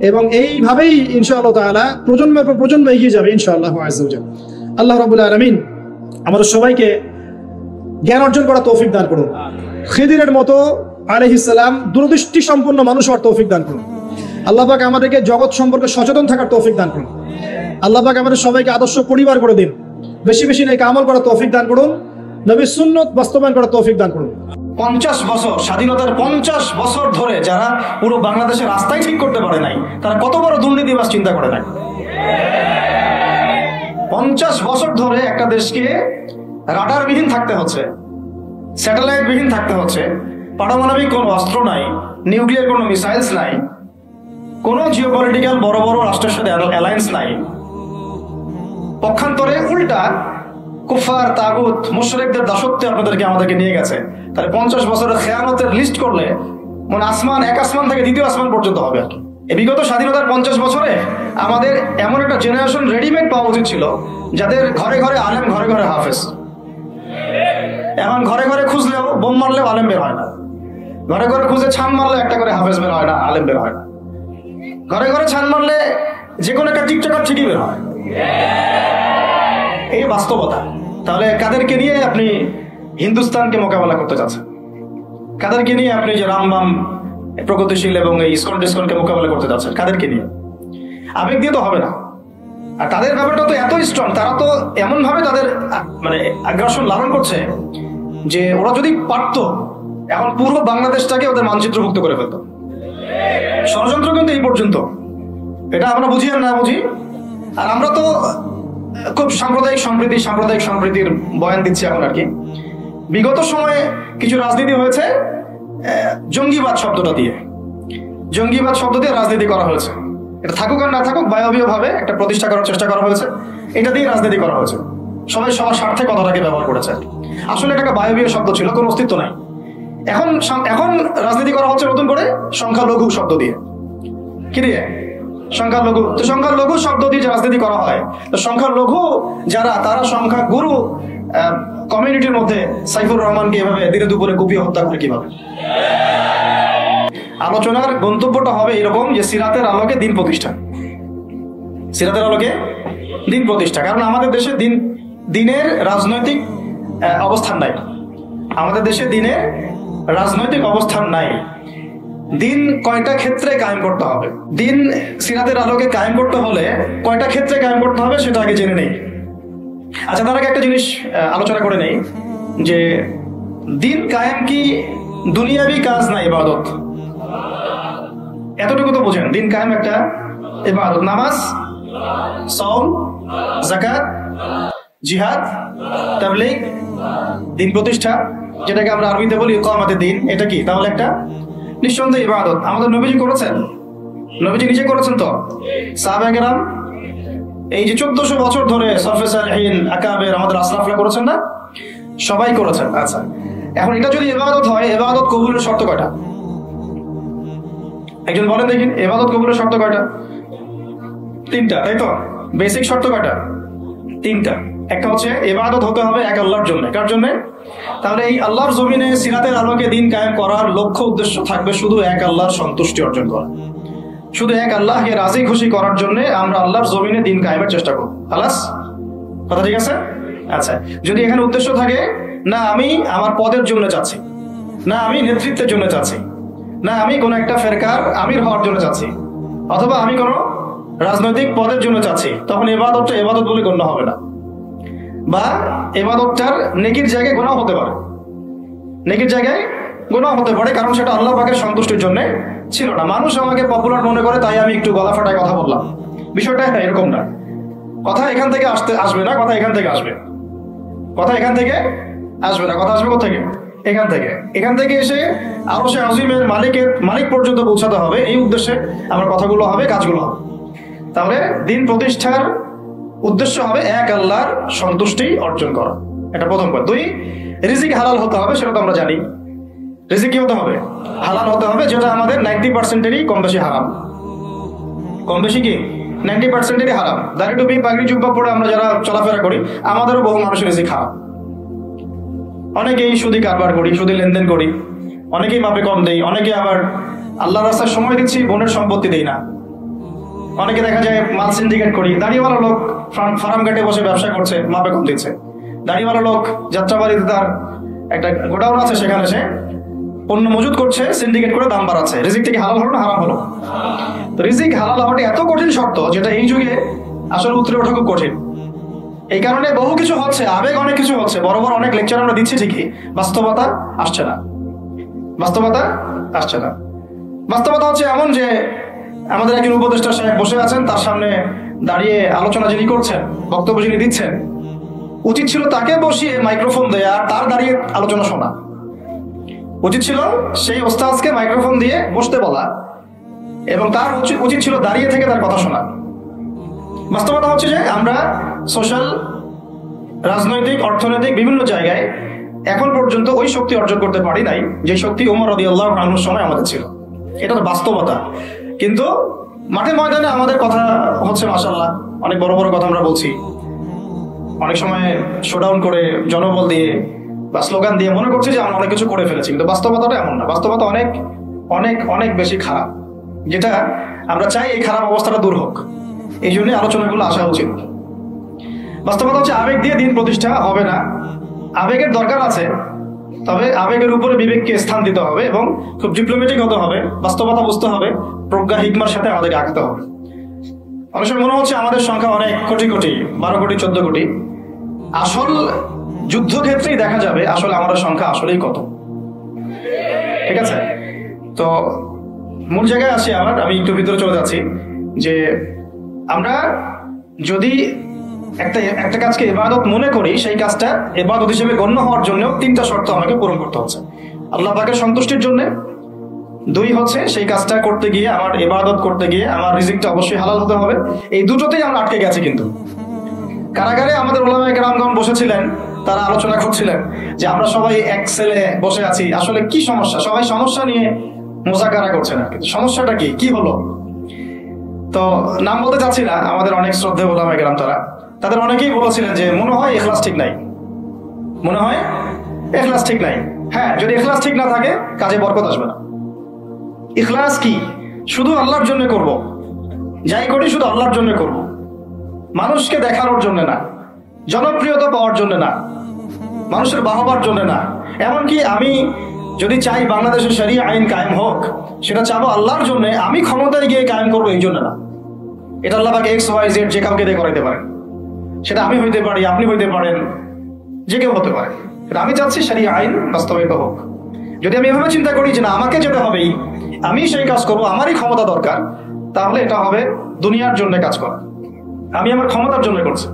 এবং এইভাবেই ইনশাআল্লাহ তাআলা প্রজন্মের পর প্রজন্ম এগিয়ে যাবে ইনশাআল্লাহ আযজা ওয়া জাল। আল্লাহ রাব্বুল আলামিন আমাদের সবাইকে জ্ঞান অর্জন করার তৌফিক দান করুন। খিদিরের মতো আলাইহিস সালাম দূরদৃষ্টি সম্পন্ন মানুষ হওয়ার তৌফিক দান করুন। আল্লাহ পাক আমাদেরকে জগৎ সম্পর্কে সচেতন থাকার তৌফিক দান করুন। আল্লাহ পাক আমাদের সবাইকে আদর্শ পরিবার করে দিন। বেশি বেশি নেক আমল করার তৌফিক দান করুন। নবীর সুন্নাত বাস্তবায়ন করার তৌফিক দান করুন। 50 বছর স্বাধীনতার 50 বছর ধরে যারা পুরো বাংলাদেশের রাস্তায় ঠিক করতে পারে নাই, তারা কত বড় দুর্নীতিবাজ চিন্তা করে নাই। 50 বছর ধরে একটা দেশকে রাডার বিহীন থাকতে হচ্ছে, স্যাটেলাইট বিহীন থাকতে হচ্ছে, পারমাণবিক কোনো অস্ত্র নাই, নিউক্লিয়ার কোনো মিসাইলস নাই, কোনো জিওপলিটিক্যাল বড় বড় রাষ্ট্রের সাথে অ্যালায়েন্স নাই। পক্ষান্তরে উল্টা কুফার, তাগুত, মুশরিকদের দাসত্বে আমাদেরকে নিয়ে গেছে। তাহলে 50 বছরের খেয়ানতের লিস্ট করলে মানে এক আসমান থেকে দ্বিতীয় আসমান পর্যন্ত হবে আর কি। এই বিগত স্বাধীনতার 50 বছরে আমাদের এমন একটা জেনারেশন রেডিমেড পাওয়া উচিত ছিল, যাদের ঘরে ঘরে আলেম, ঘরে ঘরে হাফেজ। এখন ঘরে ঘরে খুঁজলেও, বোম মারলেও আলেম বের হয় না, ঘরে ঘরে খুঁজে ছান মারলে একটা করে হাফেজ বের হয় না, আলেম বের হয় না। ঘরে ঘরে ছান মারলে যে কোনো একটা টিকটকার ঠিকই বের হয়। এই বাস্তবতা। তাহলে কাদেরকে নিয়ে আপনি হিন্দুস্তানকে মোকাবেলা করতে চাচ্ছেন? কাদেরকে নিয়ে আপনি যে রামবাম, প্রগতিশীল এবং এই ইসকন টিসকনকে মোকাবেলা করতে চাচ্ছেন? কাদেরকে নিয়ে? আবেগ দিয়ে তো হবে না। আর তাদের ব্যাপারটা তো এতই স্ট্রং, তারা তো এমন ভাবে তাদের মানে আগ্রাসন লালন করছে যে ওরা যদি পারতো এখন পুরো বাংলাদেশটাকে ওদের মানচিত্রভুক্ত করে ফেলতো। ষড়যন্ত্র কিন্তু এই পর্যন্ত, এটা আমরা বুঝি আর না বুঝি। আর আমরা তো খুব সাম্প্রদায়িক সম্প্রীতির বয়ান দিচ্ছি এখন আর কি। বিগত সময়ে কিছু রাজনীতি হয়েছে জঙ্গিবাদ শব্দটা দিয়ে, জঙ্গিবাদ শব্দ দিয়ে রাজনীতি করা হয়েছে। এটা থাকুক আর না থাকুক, বায়বীয় ভাবে একটা প্রতিষ্ঠা করার চেষ্টা করা হয়েছে, এটা দিয়ে রাজনীতি করা হয়েছে। সবাই সবার স্বার্থে কথাটাকে ব্যবহার করেছে। আসলে এটা একটা বায়বীয় শব্দ ছিল, কোনো অস্তিত্ব নাই। এখন রাজনীতি করা হচ্ছে নতুন করে সংখ্যালঘু শব্দ দিয়ে। কি দিয়ে? সংখ্যালঘু। তো সংখ্যালঘু শব্দ দিয়ে যে রাজনীতি করা হয়, তো সংখ্যালঘু যারা, তারা সংখ্যাগুরু কমিউনিটির মধ্যে সাইফুর রহমানকে এভাবে দিনে দুপুরে কুপিয়ে হত্যা করে কিভাবে? আলোচনার গন্তব্যটা হবে এরকম যে সিরাতের আলোকে দিন প্রতিষ্ঠা, সিরাতের আলোকে দিন প্রতিষ্ঠা। কারণ আমাদের দেশে দিনের রাজনৈতিক অবস্থান নাই, আমাদের দেশে দিনের রাজনৈতিক অবস্থান নাই। দিন কয়টা ক্ষেত্রে কায়েম করতে হবে, দিন সিরাতের আলোকে কায়েম করতে হলে কয়টা ক্ষেত্রে কায়েম করতে হবে সেটা আগে জেনে নেই। আচ্ছা, তার আগে একটা জিনিস আলোচনা করে নেই যে দিন কায়েম কি দুনিয়াবি কাজ না ইবাদত? এতটুকু তো বোঝেন, দিন কায়েম একটা ইবাদত। নামাজ, সাওম, যাকাত, জিহাদ, তাবলীগ, দিন প্রতিষ্ঠা, যেটাকে আমরা আরবিতে বলি ইকামাতে দিন, এটা কি তাহলে একটা নিঃসন্দেহে ইবাদত। আমাদের নবীজি করেছেন, নবীজি নিজে করেছেন তো, সাহাবায়ে কেরাম এই যে 1400 বছর ধরে সরফে সালেহিন আকাবের আমাদের আসলাফরা করেছেন না, সবাই করেছেন। আচ্ছা, এখন এটা যদি ইবাদত হয়, ইবাদত কবুলের শর্ত কয়টা? একজন বলেন দেখি, ইবাদত কবুলের শর্ত কয়টা? 3টা, তাই তো? বেসিক শর্ত কয়টা? 3টা। একটা হচ্ছে ইবাদত হতে হবে এক আল্লাহর জন্য। কার জন্য? তাহলে এই আল্লাহর জমিনে সিরাতের আলোকে দিন কায়েম করার লক্ষ্য উদ্দেশ্য থাকবে শুধু এক আল্লাহর সন্তুষ্টি অর্জন করা, শুধু এক আল্লাহকে রাজি খুশি করার জন্য আমরা আল্লাহর জমিনে দিন কায়েমের চেষ্টা করব। খালাস, কথা ঠিক আছে? আচ্ছা, যদি এখানে উদ্দেশ্য থাকে না আমি আমার পদের জন্য চাচ্ছি, না আমি নেতৃত্বের জন্য চাচ্ছি, না আমি কোন একটা ফেরকার আমির হওয়ার জন্য চাচ্ছি, অথবা আমি কোনো রাজনৈতিক পদের জন্য চাচ্ছি, তখন ইবাদতটা ইবাদত বলে গণ্য হবে না। বা ইবাদতটার নেকির জায়গায় গুনাহ হতে পারে, নেকির জায়গায় গুনাহ হতে পারে, কারণ সেটা আল্লাহ পাকের সন্তুষ্টির জন্য ছিল না। মানুষ আমাকে পপুলার মনে করে তাই আমি একটু গলা ফাটায় কথা বললাম, বিষয়টা এরকম না। কথা এখান থেকে আসবে না, কথা এখান থেকে আসবে, কথা এখান থেকে আসবে না, কথা আসবে কোথা থেকে? এখান থেকে। এখান থেকে এসে আরশে আজিমের মালিক পর্যন্ত পৌঁছাতে হবে, এই উদ্দেশ্যে আমার কথাগুলো হবে, কাজগুলো হবে। তাহলে দিন প্রতিষ্ঠার উদ্দেশ্য হবে এক আল্লাহর সন্তুষ্টি অর্জন করা, এটা প্রথম কথা। 2, রিজিক হালাল হতে হবে, সেটা তো আমরা জানি। রিজিক কি হতে হবে? হালাল হতে হবে, যেটা আমাদের 90%-এরই কম বেশি হারাম। কম বেশি কি 90%-এরই হারাম। দাড়ি টুপি পাগড়ি জুব্বা পরে আমরা যারা চলাফেরা করি, আমাদেরও বহু মানুষের রিজিক হারাম। অনেকেই সুদি কারবার করি, সুদি লেনদেন করি, অনেকেই মাপে কম দেই, অনেকে আবার আল্লাহর রাস্তায় সময় দিচ্ছি, বোনের সম্পত্তি দেই না। অনেকে দেখা যায় মাল সিন্ডিকেট করি, দাড়িওয়ালা লোক ফার্ম ঘাটে বসে ব্যবসা করছে, মাপে কম দিচ্ছে। দাড়িওয়ালা লোক যাত্রাবাড়িতে তার একটা গোডাউন আছে, সেখানে সে পণ্য মজুত করছে, সিন্ডিকেট করে দাম বাড়াচ্ছে। রিজিক থেকে হালাল হলো না হারাম হলো? তো রিজিক হালাল হওয়াটা এত কঠিন শর্ত, যেটা এই যুগে আসলে উতরে ওঠা খুব কঠিন। এই কারণে বহু কিছু হচ্ছে, আবেগ অনেক কিছু হচ্ছে, বড় বড় অনেক লেকচার আমরা দিচ্ছি ঠিকই, বাস্তবতা আসছে না, বাস্তবতা আসছে না। বাস্তবতা হচ্ছে এমন যে আমাদের একজন উপদেষ্টা সাহেব বসে আছেন, তার সামনে দাঁড়িয়ে আলোচনা যিনি করছেন, বক্তব্য যিনি দিচ্ছেন, উচিত ছিল তাকে বসিয়ে মাইক্রোফোন দেয়া আর তার দাঁড়িয়ে আলোচনা শোনা। উচিত ছিল সেই ওস্তাদকে মাইক্রোফোন দিয়ে বসতে বলা এবং তার উচিত ছিল দাঁড়িয়ে থেকে তার কথা শোনা। বাস্তবতা হচ্ছে যে আমরা সোশ্যাল, রাজনৈতিক, অর্থনৈতিক বিভিন্ন জায়গায় এখন পর্যন্ত ওই শক্তি অর্জন করতে পারি নাই যে শক্তি ওমর রাদিয়াল্লাহু আনহুর সময় আমাদের ছিল। এটা তো বাস্তবতা। কিন্তু মাঠে ময়দানে আমাদের কথা হচ্ছে মাশাআল্লাহ, অনেক বড় বড় কথা আমরা বলছি, অনেক সময় শোডাউন করে জনবল দিয়ে বা স্লোগান দিয়ে মনে করছি যে আমরা অনেক কিছু করে ফেলেছি, কিন্তু বাস্তবতাটা এমন না। বাস্তবতা অনেক অনেক অনেক বেশি খারাপ, যেটা আমরা চাই এই খারাপ অবস্থাটা দূর হোক। এই জন্য আলোচনাগুলো আসা উচিত। বাস্তবতা হচ্ছে আবেগ দিয়ে দিন প্রতিষ্ঠা হবে না, আবেগের দরকার আছে, তবে আবেগের উপরে বিবেককে স্থান দিতে হবে এবং খুব ডিপ্লোম্যাটিক হতে হবে, বাস্তবতা বুঝতে হবে, প্রজ্ঞা হিকমার সাথে আমাদেরকে আগাতে হবে। অনেক সময় মনে হচ্ছে আমাদের সংখ্যা অনেক কোটি কোটি, 12 কোটি 14 কোটি, আসল যুদ্ধক্ষেত্রেই দেখা যাবে আসলে আমাদের সংখ্যা আসলেই কত। ঠিক আছে, তো মূল জায়গায় আসি আমার, আমি একটু ভিতরে চলে যাচ্ছি যে আমরা যদি একটা কাজকে ইবাদত মনে করি, সেই কাজটা ইবাদত হিসেবে গণ্য হওয়ার জন্য 3টা শর্ত আমাকে পূরণ করতে হচ্ছে। আল্লাহ পাকের সন্তুষ্টির জন্য, 2 হচ্ছে সেই কাজটা করতে গিয়ে, আমার ইবাদত করতে গিয়ে আমার রিজিকটা অবশ্যই হালাল হতে হবে। এই দুটোতেই আমরা আটকে গেছি। কিন্তু কারাগারে আমাদের উলামায়ে কেরামগণ বসেছিলেন, তারা আলোচনা করছিলেন যে আমরা সবাই এক সেলে বসে আছি, আসলে কি সমস্যা, সবাই সমস্যা নিয়ে মুযাকারা করছে না, কিন্তু সমস্যাটা কি হলো। তো নাম বলতে চাচ্ছি না, আমাদের অনেক শ্রদ্ধেয় উলামায়ে কেরাম তাদের অনেকেই বলেছিলেন যে মনে হয় ইখলাস ঠিক নাই, মনে হয় ইখলাস ঠিক নাই। হ্যাঁ, যদি ইখলাস ঠিক না থাকে কাজে বরকত আসবে না। ইখলাস কি? শুধু আল্লাহর জন্য করব, যাই করি শুধু আল্লাহর জন্য করব, মানুষকে দেখানোর জন্য না, জনপ্রিয়তা পাওয়ার জন্য না, মানুষের বাহবার জন্য না। এমনকি আমি যদি চাই বাংলাদেশের শরিয়া আইন কায়েম হোক, সেটা চাবো আল্লাহর জন্য, আমি ক্ষমতায় গিয়ে কায়েম করবো এই জন্য না। এটা আল্লাহ পাক XYZ যে কাউকে দিয়ে করাইতে পারেন, সেটা আমি হইতে পারি, আপনি হইতে পারেন, যে কেউ হতে পারে। আমি চাচ্ছি শরিয়া আইন বাস্তবায়িত হোক। যদি আমি এভাবে চিন্তা করি যে না আমাকে যেতে হবেই, আমি সেই কাজ করবো, আমারই ক্ষমতা দরকার, তাহলে এটা হবে দুনিয়ার জন্য কাজ করা, আমি আমার ক্ষমতার জন্য করছি।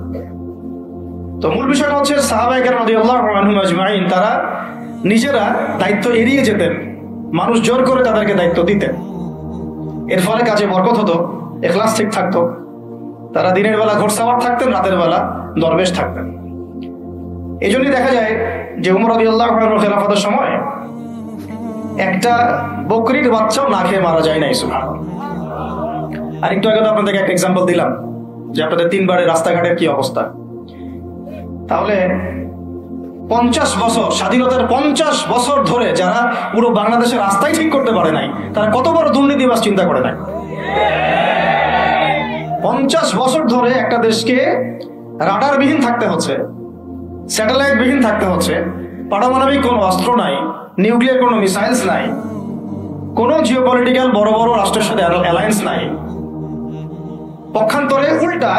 তো মূল বিষয়টা হচ্ছে সাহাবায়ে কেরাম রাদিয়াল্লাহু আনহুম আজমাইন তারা নিজেরা দায়িত্ব এড়িয়ে যেতেন, মানুষ জোর করে তাদেরকে দায়িত্ব দিতেন। এর ফলে কাজে বরকত হতো, ইখলাস ঠিক থাকতো। তারা দিনের বেলা ঘোড়সাওয়ার থাকতেন, রাতের বেলা দরবেশ থাকতেন। এই জন্যই দেখা যায় যে উমর রাদিয়াল্লাহু আনহুর খেলাফতের সময় একটা বকরির বাচ্চাও না খেয়ে মারা যায় নাই। সুবহানাল্লাহ। আর একটু আগে তো আপনাদেরকে একটা এক্সাম্পল দিলাম যে আপনাদের 3 বারের রাস্তাঘাটের কি অবস্থা। তাহলে 50 বছর, স্বাধীনতার 50 বছর ধরে যারা পুরো বাংলাদেশের রাস্তায় ঠিক করতে পারে নাই, তারা কত বড় দুর্নীতিবাজ চিন্তা করে নাই। 50 বছর ধরে একটা দেশকে রাডার বিহীন থাকতে হচ্ছে, স্যাটেলাইট বিহীন থাকতে হচ্ছে, পারমাণবিক কোনো অস্ত্র নাই, নিউক্লিয়ার কোনো মিসাইলস নাই, কোনো জিওপলিটিক্যাল বড় বড় রাষ্ট্রের সাথে অ্যালায়েন্স নাই। পক্ষান্তরে উল্টা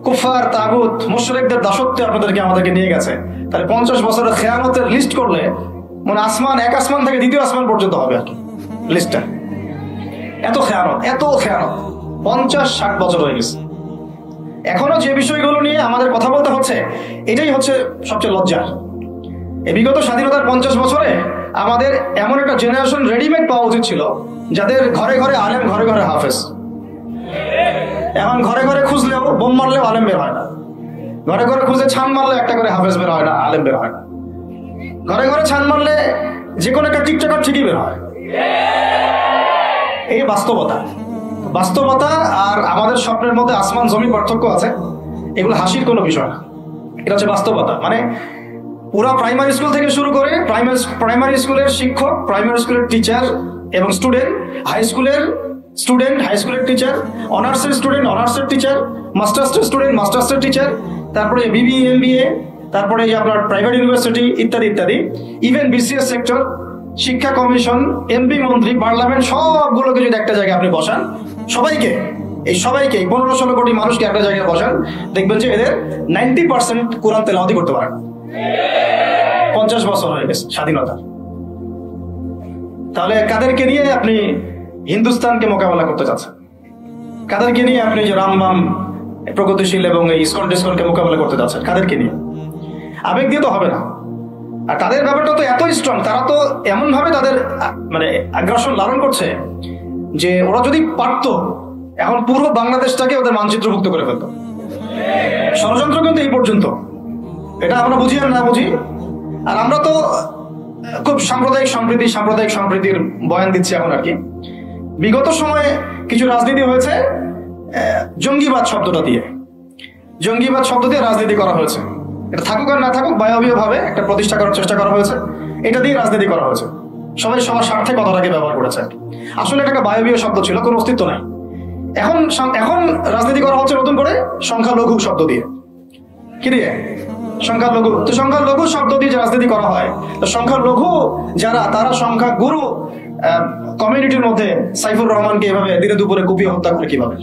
কুফার, তাগুত, মুশরিকদের দাসত্বে আপনাদেরকে আমাদেরকে নিয়ে গেছে। তাহলে 50 বছরের খেয়ানতের লিস্ট করলে মানে আসমান, এক আসমান থেকে দ্বিতীয় আসমান পর্যন্ত হবে আর কি লিস্টটা। এত খেয়ানত, এত খেয়ানত 50-60 বছর হয়ে গেছে। এখনো যে বিষয়গুলো নিয়ে আমাদের কথা বলতে হচ্ছে, এটাই হচ্ছে সবচেয়ে লজ্জার। এই বিগত স্বাধীনতার 50 বছরে আমাদের এমন একটা জেনারেশন রেডিমেড পাওয়া উচিত ছিল, যাদের ঘরে ঘরে আলেম, ঘরে ঘরে হাফেজ। এখন ঘরে ঘরে খুঁজলেও, বোম মারলেও আলেম বের হয় না, ঘরে ঘরে খুঁজে ছান মারলে একটা করে হাফেজ বের হয় না, আলেম বের হয় না। ঘরে ঘরে ছান মারলে যে কোনো একটা টিকটকার ঠিকই বের হয়। এই বাস্তবতা। বাস্তবতা আর আমাদের স্বপ্নের মধ্যে আসমান জমি পার্থক্য আছে, এগুলো হাসির কোনো বিষয় না, এটা হচ্ছে বাস্তবতা। মানে পুরো প্রাইমারি স্কুল থেকে শুরু করে প্রাইমারি স্কুলের শিক্ষক, প্রাইমারি স্কুলের টিচার এবং স্টুডেন্ট, হাই স্কুলের স্টুডেন্ট, হাই স্কুলের টিচার, অনার্সের স্টুডেন্ট, অনার্সের টিচার, মাস্টার্সের স্টুডেন্ট, মাস্টার্সের টিচার, তারপরে BBA MBA, তারপরে আপনার প্রাইভেট ইউনিভার্সিটি ইত্যাদি ইত্যাদি, ইভেন BCS সেক্টর, শিক্ষা কমিশন, MP মন্ত্রী, পার্লামেন্ট, সবগুলোকে যদি একটা জায়গায় আপনি বসান, সবাইকে 15-16 কোটি মানুষকে একটা জায়গায় বসান, দেখবেন যে এদের 90% কোরআন তেলাওয়াতি করতে পারেন। 50 বছর হয়ে গেছে স্বাধীনতা। তাহলে কাদেরকে নিয়ে আপনি হিন্দুস্তানকে মোকাবেলা করতে চাচ্ছেন? কাদেরকে নিয়ে আপনি যে রামবাম, প্রগতিশীল এবং এই ইসকন টিসকনকে মোকাবেলা করতে চাচ্ছেন? কাদেরকে নিয়ে? আবেগ দিয়ে তো হবে না। আর তাদের ব্যাপারটা তো এতই স্ট্রং, তারা তো এমন ভাবে তাদের মানে আগ্রাসন লালন করছে যে ওরা যদি পারতো এখন পুরো বাংলাদেশটাকে ওদের মানচিত্রভুক্ত করে ফেলতো। ষড়যন্ত্র কিন্তু এই পর্যন্ত, এটা আমরা বুঝি আর না বুঝি। আর আমরা তো খুব সাম্প্রদায়িক সম্প্রীতির বয়ান দিচ্ছি এখন আর কি। বিগত সময়ে কিছু রাজনীতি হয়েছে জঙ্গিবাদ শব্দ দিয়ে রাজনীতি করা হয়েছে। এটা থাকুক আর না থাকুক, বায়বীয় ভাবে একটা প্রতিষ্ঠা করার চেষ্টা করা হয়েছে, এটা দিয়ে রাজনীতি করা হয়েছে। সবাই সবার স্বার্থে কথাটাকে ব্যবহার করেছে। আসলে এটা একটা বায়বীয় শব্দ ছিল, কোনো অস্তিত্ব নাই। এখন রাজনীতি করা হচ্ছে নতুন করে সংখ্যালঘু শব্দ দিয়ে। কি দিয়ে? সংখ্যালঘু। তো সংখ্যালঘু শব্দ দিয়ে যে রাজনীতি করা হয়, তো সংখ্যালঘু যারা, তারা সংখ্যাগুরু কমিউনিটির মধ্যে সাইফুর রহমানকে এভাবে দিনে দুপুরে কুপিয়ে হত্যা করে কিভাবে?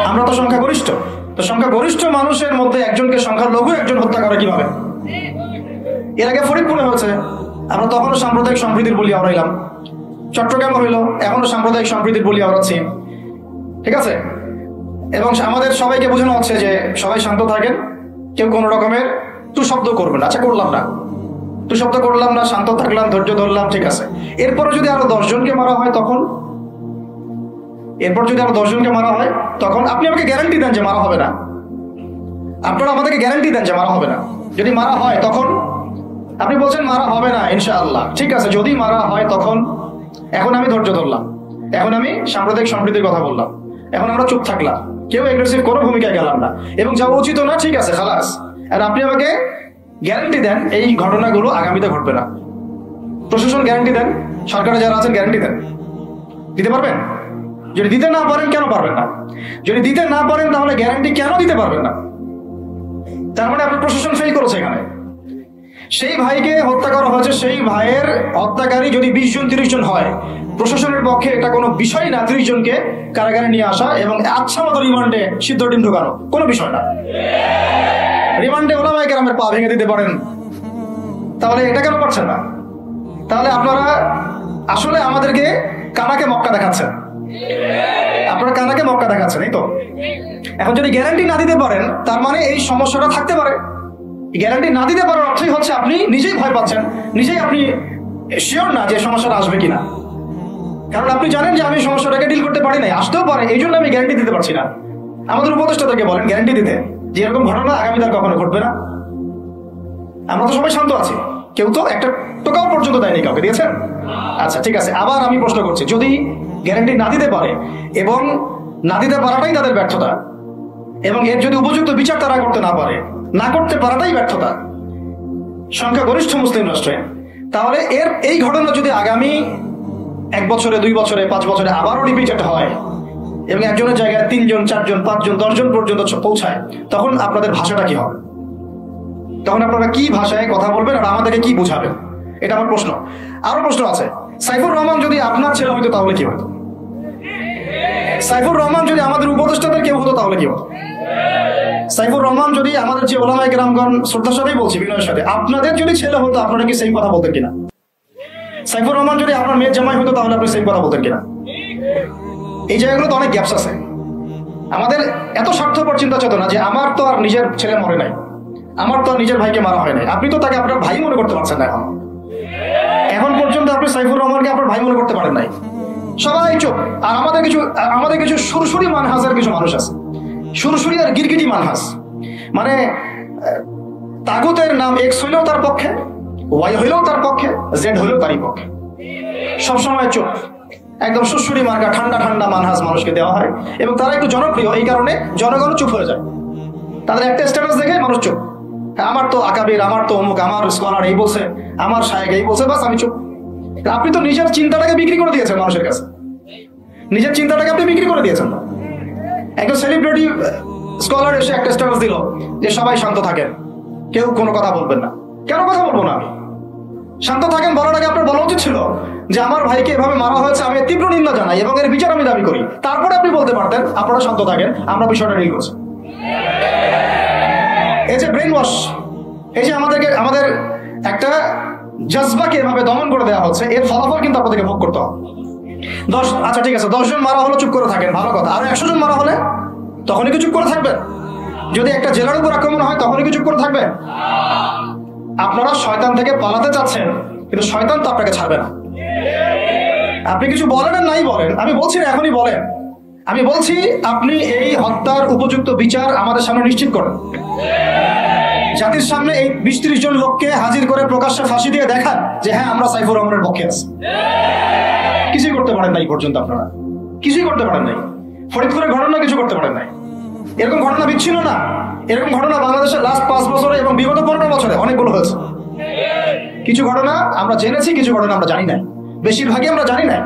আমরা তো সংখ্যাগরিষ্ঠ, তো সংখ্যাগরিষ্ঠ মানুষের মধ্যে একজনকে সংখ্যালঘু একজন হত্যা করে কিভাবে? এর আগে ফরিদপুরে হয়েছে, আমরা তখনও সাম্প্রদায়িক সম্প্রীতির বলি আওড়াইলাম। চট্টগ্রাম হইল, এখনো সাম্প্রদায়িক সম্প্রীতির বলি আওড়াচ্ছি, ঠিক আছে? এবং আমাদের সবাইকে বোঝানো হচ্ছে যে সবাই শান্ত থাকেন, কেউ কোনো রকমের তু শব্দ করবে না। আচ্ছা, করলাম না, তু শব্দ করলাম না, শান্ত থাকলাম, ধৈর্য ধরলাম, ঠিক আছে। এরপরে যদি আরো 10 জনকে মারা হয় তখন আপনি আমাকে গ্যারান্টি দেন যে মারা হবে না। আপনারা আমাদেরকে গ্যারান্টি দেন যে মারা হবে না। যদি মারা হয় তখন আপনি বলছেন মারা হবে না ইনশাআল্লাহ, ঠিক আছে। যদি মারা হয় তখন, এখন আমি ধৈর্য ধরলাম, এখন আমি সাম্প্রদায়িক সম্প্রীতির কথা বললাম, এখন আমরা চুপ থাকলাম, কেউ এগ্রেসিভ কোনো ভূমিকায় গেলাম না, এবং যাওয়া উচিত না, ঠিক আছে, খালাস। আর আপনি আমাকে গ্যারান্টি দেন এই ঘটনাগুলো আগামীতে ঘটবে না। প্রশাসন গ্যারান্টি দেন সরকারে যারা আছেন গ্যারান্টি দেন, দিতে পারবেন? যদি দিতে না পারেন কেন পারবেন না? যদি দিতে না পারেন তাহলে গ্যারান্টি কেন দিতে পারবেন না? তার মানে আপনার প্রশাসন ফেল করেছে এখানে। সেই ভাইকে হত্যা করা হয়েছে, সেই ভাইয়ের হত্যাকারী যদি 20 জন 30 জন হয়, প্রশাসনের পক্ষে এটা কোনো বিষয় না 30 জনকে কারাগারে নিয়ে আসা এবং আচ্ছা মতো রিমান্ডে সিদ্ধ ডিম ঢোকানো, কোনো বিষয় না। রিমান্ডে ওলামায়ে কেরামের পা ভেঙে দিতে পারেন, তাহলে এটা কেন পারছেন না? তাহলে আপনারা আসলে আমাদেরকে কানাকে মক্কা দেখাচ্ছেন, আপনারা কানাকে মক্কা দেখাচ্ছেন, এই তো। এখন যদি গ্যারান্টি না দিতে পারেন তার মানে এই সমস্যাটা থাকতে পারে। গ্যারান্টি না দিতে পারার অর্থই হচ্ছে আপনি নিজেই ভয় পাচ্ছেন, নিজেই আপনি শিওর না যে সমস্যাটা আসবে কিনা। কারণ আপনি জানেন যে আমি সমস্যাটাকে ডিল করতে পারি নাই, আসতেও পারে, এই জন্য আমি গ্যারান্টি দিতে পারছি না। আমাদের উপদেষ্টাদেরকে বলেন গ্যারান্টি দিতে যে এরকম ঘটনা আগামীকাল কখনো ঘটবে না। আমরা তো সবাই শান্ত আছি, কেউ তো একটা টোকাও পর্যন্ত দেয়নি, কাউকে দিয়েছেন? আচ্ছা ঠিক আছে, আবার আমি প্রশ্ন করছি, যদি গ্যারান্টি না দিতে পারে এবং না দিতে পারাটাই তাদের ব্যর্থতা, এবং এর যদি উপযুক্ত বিচার তারা করতে না পারে, না করতে পারাটাই ব্যর্থতা সংখ্যাগরিষ্ঠ মুসলিম রাষ্ট্রে, তাহলে এই ঘটনা যদি আগামী 1 বছরে 2 বছরে 5 বছরে আবারও রিপিটেড হয় এবং একজনের জায়গায় 3 জন 4 জন 5 জন 10 জন পর্যন্ত পৌঁছায়, তখন আপনাদের ভাষাটা কি হবে? তখন আপনারা কি ভাষায় কথা বলবেন আর আমাদেরকে কি বুঝাবেন? এটা আমার প্রশ্ন। আরো প্রশ্ন আছে, সাইফুর রহমান যদি আপনার ছেলে হইতো তাহলে কি হতো? সাইফুর রহমান যদি আমাদের উপদেষ্টাদের কেউ হতো তাহলে কি হতো? সাইফুর রহমান যদি আমাদের যে ওলামায়ে কেরামগণ, শ্রদ্ধার সাথেই বলছি, বিনয়ের সাথে, আপনাদের যদি ছেলে হতো আপনারা কি সেই কথা বলতেন কিনা? সাইফুর রহমান যদি আপনার মেয়ের জামাই হতো তাহলে আপনি সেই কথা বলতেন কিনা? এই জায়গাগুলো তো অনেক গ্যাপস আছে। আমাদের এত স্বার্থপর চিন্তা চেতনা যে আমার তো আর নিজের ছেলে মরে নাই, আমার তো আর নিজের ভাইকে মারা হয় নাই, আপনি তো তাকে আপনার ভাই মনে করতে পারছেন না। এখন পর্যন্ত আপনি সাইফুর রহমানকে আপনার ভাই মনে করতে পারেন নাই। সবাই চুপ। আর আমাদের কিছু সুরসুরি মানহাজের কিছু মানুষ আছে, সুরসুরি আর গিরগিটি মানহাজ, মানে তাগুতের নাম এক্স হইলেও তার পক্ষে, ওয়াই হইলেও তার পক্ষে, জেড হইলেও তারই পক্ষে। সবসময় চুপ, একদম সুরসুরি মার্কা ঠান্ডা ঠান্ডা মানহাজ মানুষকে দেওয়া হয় এবং তারা একটু জনপ্রিয়, এই কারণে জনগণ চুপ হয়ে যায়। তাদের একটা স্ট্যাটাস দেখে মানুষ চুপ। আমার তো আকাবির, আমার তো অমুক, আমার স্কলার এই বলছে, আমার শায়েখ এই বলছে, বাস আমি চুপ। আপনি তো নিজের চিন্তাটাকে বিক্রি করে দিয়েছেন মানুষের কাছে, নিজের চিন্তাটাকে আপনি বিক্রি করে দিয়েছেন। একজন সেলিব্রিটি স্কলার এসে একটা স্ট্যাটাস দিল যে সবাই শান্ত থাকেন, কেউ কোনো কথা বলবেন না। কেন কথা বলবো না আমি? শান্ত থাকেন বলার আগে আপনার বলা উচিত ছিল যে আমার ভাইকে এভাবে মারা হয়েছে, আমি তীব্র নিন্দা জানাই এবং এর বিচার আমি দাবি করি। তারপরে আপনি বলতে পারতেন আপনারা শান্ত থাকেন, আমরা বিষয়টা ডিল করছি। এই যে ব্রেন ওয়াশ, এই যে আমাদের একটা জজবাকে এভাবে দমন করে দেওয়া হচ্ছে, এর ফলাফল কিন্তু আপনাদেরকে ভোগ করতে হবে। আচ্ছা ঠিক আছে, 10 জন মারা হলো চুপ করে থাকেন, ভালো কথা। আরো 100 জন মারা হলে তখনই কি চুপ করে থাকবেন? যদি একটা জেলার উপর আক্রমণ হয় তখনই কি চুপ করে থাকবেন? আপনারা শয়তান থেকে পালাতে চাচ্ছেন, কিন্তু শয়তান তো আপনাকে ছাড়বে না। আপনি কিছু বলেন আর নাই বলেন, আমি বলছি না এখনই বলেন, আমি বলছি আপনি এই হত্যার উপযুক্ত বিচার আমাদের সামনে নিশ্চিত করেন। জাতির সামনে এই 20-30 জন লোককে হাজির করে প্রকাশ্যে ফাঁসি দিয়ে দেখান যে হ্যাঁ আমরা সাইফুর রহমানের পক্ষে আছি। কিছুই করতে পারেন নাই পর্যন্ত, আপনারা কিছুই করতে পারেন নাই। ফরিদপুরের ঘটনা কিছু করতে পারেন নাই। এরকম ঘটনা বিচ্ছিন্ন না, এরকম ঘটনা বাংলাদেশের লাস্ট 5 বছরে এবং বিগত 15 বছরে অনেকগুলো হয়েছে। কিছু ঘটনা আমরা জেনেছি, কিছু ঘটনা আমরা জানি না, বেশিরভাগই আমরা জানি না।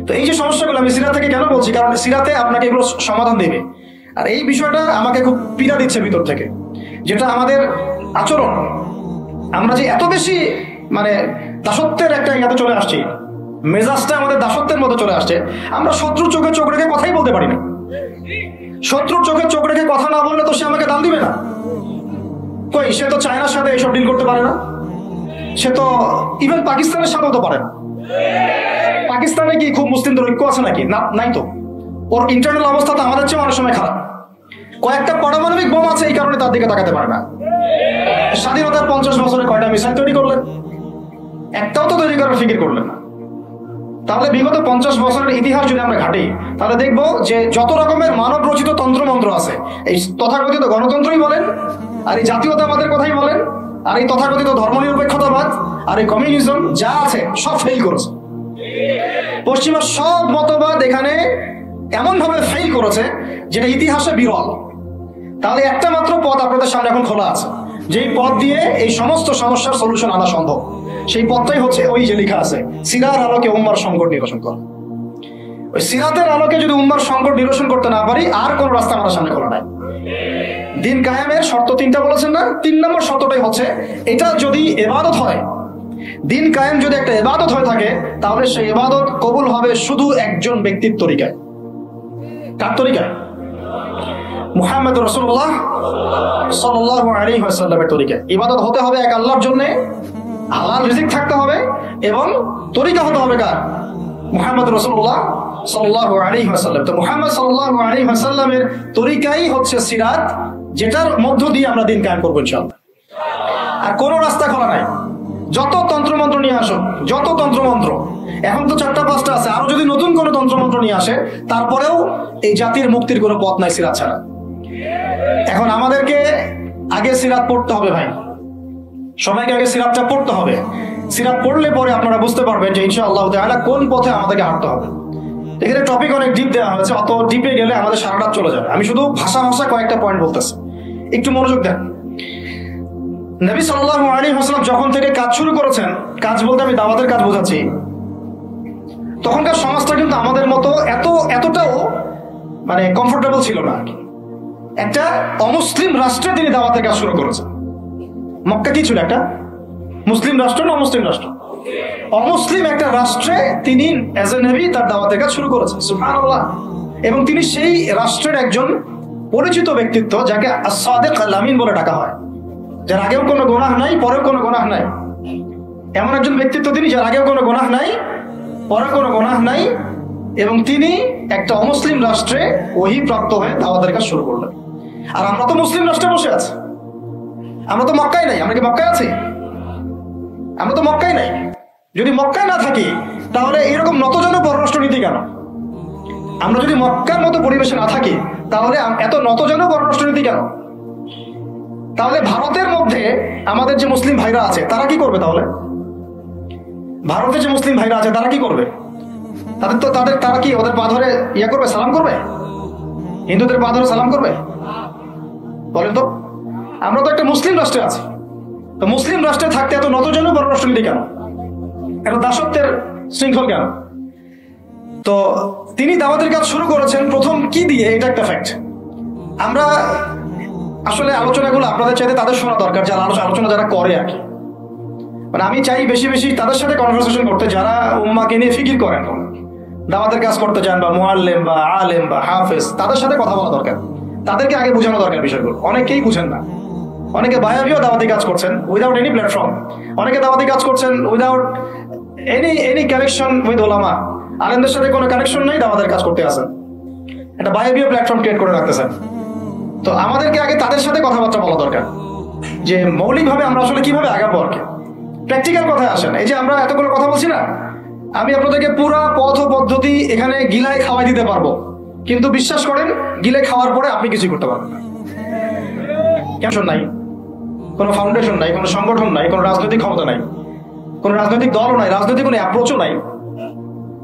তো এই যে সমস্যাগুলো আমি সিরাত থেকে কেন বলছি, কারণ সিরাতে আপনাকে এগুলো সমাধান দেবে। আর এই বিষয়টা আমাকে খুব পীড়া দিচ্ছে ভিতর থেকে, যেটা আমাদের আচরণ, আমরা যে এত বেশি মানে দাসত্বের একটা ইয়াতে চলে আসছি, মেজাজটা আমাদের দাসত্বের মধ্যে চলে আসছে। আমরা শত্রুর চোখে চোখ রেখে কথাই বলতে পারি না। শত্রুর চোখে চোখ রেখে কথা না বললে তো সে আমাকে দাম দিবে না। কই, সে তো চায়নার সাথে এইসব ডিল করতে পারে না, সে তো ইভেন পাকিস্তানের সাথেও তো পারে না। পাকিস্তানে কি খুব মুসলিমদের ঐক্য আছে নাকি? না, নাই তো। ওর ইন্টারনাল অবস্থা তো আমাদের চেয়ে অনেক সময় খারাপ। কয়েকটা পারমাণবিক বোম আছে, এই কারণে তার দিকে তাকাতে পারে না। স্বাধীনতার 50 বছরে কয়টা মিসাইল তৈরি করলেন? একটাও তো তৈরি করার ফিকির করলেন না। তাহলে বিগত 50 বছরের ইতিহাস যদি আমরা ঘাটি, তাহলে দেখবো যে যত রকমের মানব রচিত তন্ত্রমন্ত্র আছে, এই তথাকথিত গণতন্ত্রই বলেন, আর এই জাতীয়তাবাদের কথাই বলেন, আর এই তথাকথিত ধর্মনিরপেক্ষতাবাদ, আর এই কমিউনিজম যা আছে সব ফেল করেছে। পশ্চিমার সব মতবাদ এখানে এমন ভাবে ফেল করেছে যেটা ইতিহাসে বিরল। তাহলে একটা মাত্র পথ আপনাদের সামনে এখন খোলা আছে, যেই পথ দিয়ে এই সমস্ত সমস্যার সলিউশন আনা সম্ভব। সেই পথটাই হচ্ছে ওই যে লেখা আছে, সিরার আলোকে উম্মার সংকট নিরসন করা। ওই সিরাতের আলোকে যদি উম্মার সংকট নিরসন করতে না পারি, আর কোন রাস্তা আমাদের সামনে খোলা নাই। দিন কায়েমের শর্ত 3টা বলেছেন না, 3 নম্বর শর্তটাই হচ্ছে এটা যদি ইবাদত হয়, দিন কায়েম যদি একটা ইবাদত হয়ে থাকে, তাহলে সেই ইবাদত কবুল হবে শুধু একজন ব্যক্তির তরিকায়। কার তরিকায়? মুহাম্মদ রাসূলুল্লাহ সাল্লাল্লাহু আলাইহি ওয়াসাল্লামের তরিকায়। ইবাদত হতে হবে এক আল্লাহর জন্য, হালাল রিজিক থাকতে হবে, এবং তরিকা হতে হবে কার? মুহাম্মদ রাসূলুল্লাহ সাল্লাল্লাহু আলাইহি ওয়াসাল্লাম। তো মুহাম্মদ সাল্লাল্লাহু আলাইহি ওয়াসাল্লামের তরিকাই হচ্ছে সিরাত, যেটার মধ্য দিয়ে আমরা দিন কায়েম করবো ইনশাআল্লাহ। আর কোনো রাস্তা খোলা নাই। যত তন্ত্রমন্ত্র নিয়ে আসো, যত তন্ত্রমন্ত্র, এখন তো 4টা 5টা আছে, আরো যদি নতুন কোনো তন্ত্রমন্ত্র নিয়ে আসে, তারপরেও এই জাতির মুক্তির কোনো পথ নাই সিরাত ছাড়া। এখন আমাদেরকে আগে সিরাত পড়তে হবে ভাই, সবাইকে আগে সিরাতটা পড়তে হবে। সিরাত পড়লে পরে আপনারা বুঝতে পারবেন যে ইনশাআল্লাহ তাআলা কোন পথে আমাদেরকে হাঁটতে হবে। এখানে টপিক অনেক ডিপ দেওয়া হয়েছে, অত ডিপে গেলে আমাদের সারা রাত চলে যাবে। আমি শুধু ভাষা কয়েকটা পয়েন্ট বলতেছি, একটু মনোযোগ দেন। নবী সাল্লাল্লাহু আলাইহি ওয়াসাল্লাম যখন থেকে কাজ শুরু করেছেন, কাজ বলতে আমি দাওয়াতের কাজ বোঝাচ্ছি, তখনকার সমাজটা কিন্তু আমাদের মতো এতটাও মানে কমফোর্টেবল ছিল না। একটা অমুসলিম রাষ্ট্রে তিনি দাওয়াতের কাজ শুরু করেছেন। মক্কা কি ছিল? একটা মুসলিম রাষ্ট্র না অমুসলিম রাষ্ট্র? অমুসলিম একটা রাষ্ট্রে তিনি এজ এ নবী তার দাওয়াতের কাজ শুরু করেছেন। সুবহানাল্লাহ। এবং তিনি সেই রাষ্ট্রের একজন পরিচিত ব্যক্তিত্ব, যাকে আস-সাদিক আল-আমিন বলে ডাকা হয়, যার আগেও কোনো গুনাহ নাই, পরেও কোনো গুনাহ নাই। এমন একজন ব্যক্তিত্ব তিনি, যার আগেও কোনো গুনাহ নাই, পরে কোনো গুনাহ নাই, এবং তিনি একটা অমুসলিম রাষ্ট্রে ওহী প্রাপ্ত হয়ে দাওয়াতের কাজ শুরু করলেন। আর আমরা তো মুসলিম রাষ্ট্রে বসে আছি, আমরা তো মক্কায় নাই। আমরা কি মক্কায় আছি? আমরা তো মক্কায় নাই। যদি মক্কায় না থাকি, তাহলে এরকম নতজন পররাষ্ট্রনীতি কেন? আমরা যদি মক্কার মতো পরিবেশে না থাকি, তাহলে এত নতজন পররাষ্ট্রনীতি কেন? তাহলে ভারতের মধ্যে আমাদের যে মুসলিম ভাইরা আছে, তারা কি করবে? তাহলে ভারতের যে মুসলিম ভাইরা আছে, তারা কি করবে? তারা কি ওদের পা ধরে ইয়া করবে, সালাম করবে? হিন্দুদের পা ধরে সালাম করবে? বলেন তো। আমরা তো একটা মুসলিম রাষ্ট্রে আছি, তো মুসলিম রাষ্ট্রে থাকতে এত নতজন পররাষ্ট্রনীতি কেন? এত দাসত্বের শৃঙ্খল কেন? তো তিনি দাওয়াতের কাজ শুরু করেছেন প্রথম কি দিয়ে, এটা একটা ফ্যাক্ট। আমরা আসলে আলোচনাগুলো আপনাদের চাইতে তাদের শোনা দরকার, যারা আলোচনা যারা করে আর কি। মানে আমি চাই বেশি বেশি তাদের সাথে কনভারসেশন করতে, যারা উম্মাকে নিয়ে ফিকির করেন, দাওয়াতের কাজ করতে চান, বা মুআল্লিম বা আলেম বা হাফেজ, তাদের সাথে কথা বলা দরকার। তাদেরকে আগে বোঝানো দরকার বিষয়গুলো। অনেকেই বুঝেন না। অনেকে বায়াবিও দাওয়াতি কাজ করছেন উইদাউট এনি প্ল্যাটফর্ম। অনেকে দাওয়াতি কাজ করছেন উইদাউট এনি কানেকশন উইথ ওলামা। আলেমদের সাথে কোনো কানেকশন নেই, দাওয়াতের কাজ করতে আসেন, একটা বায়াবিও প্ল্যাটফর্ম ক্রিয়েট করে রাখতেছেন। তো আমাদেরকে আগে তাদের সাথে কথাবার্তা বলা দরকার, যে মৌলিকভাবে আমরা আসলে কিভাবে আগাবো আর কি। প্র্যাকটিক্যাল কথায় আসেন। এই যে আমরা এতগুলো কথা বলছি না, আমি আপনাদেরকে পুরো পথ পদ্ধতি এখানে গিলায় খাওয়াই দিতে পারবো, কিন্তু বিশ্বাস করেন গিলে খাওয়ার পরে আপনি কিছু করতে পারবেন না। কেন নাই? কোনো ফাউন্ডেশন নাই, কোনো সংগঠন নাই, কোনো রাজনৈতিক ক্ষমতা নাই, কোনো রাজনৈতিক দলও নাই, রাজনৈতিক কোনো অ্যাপ্রোচও নাই।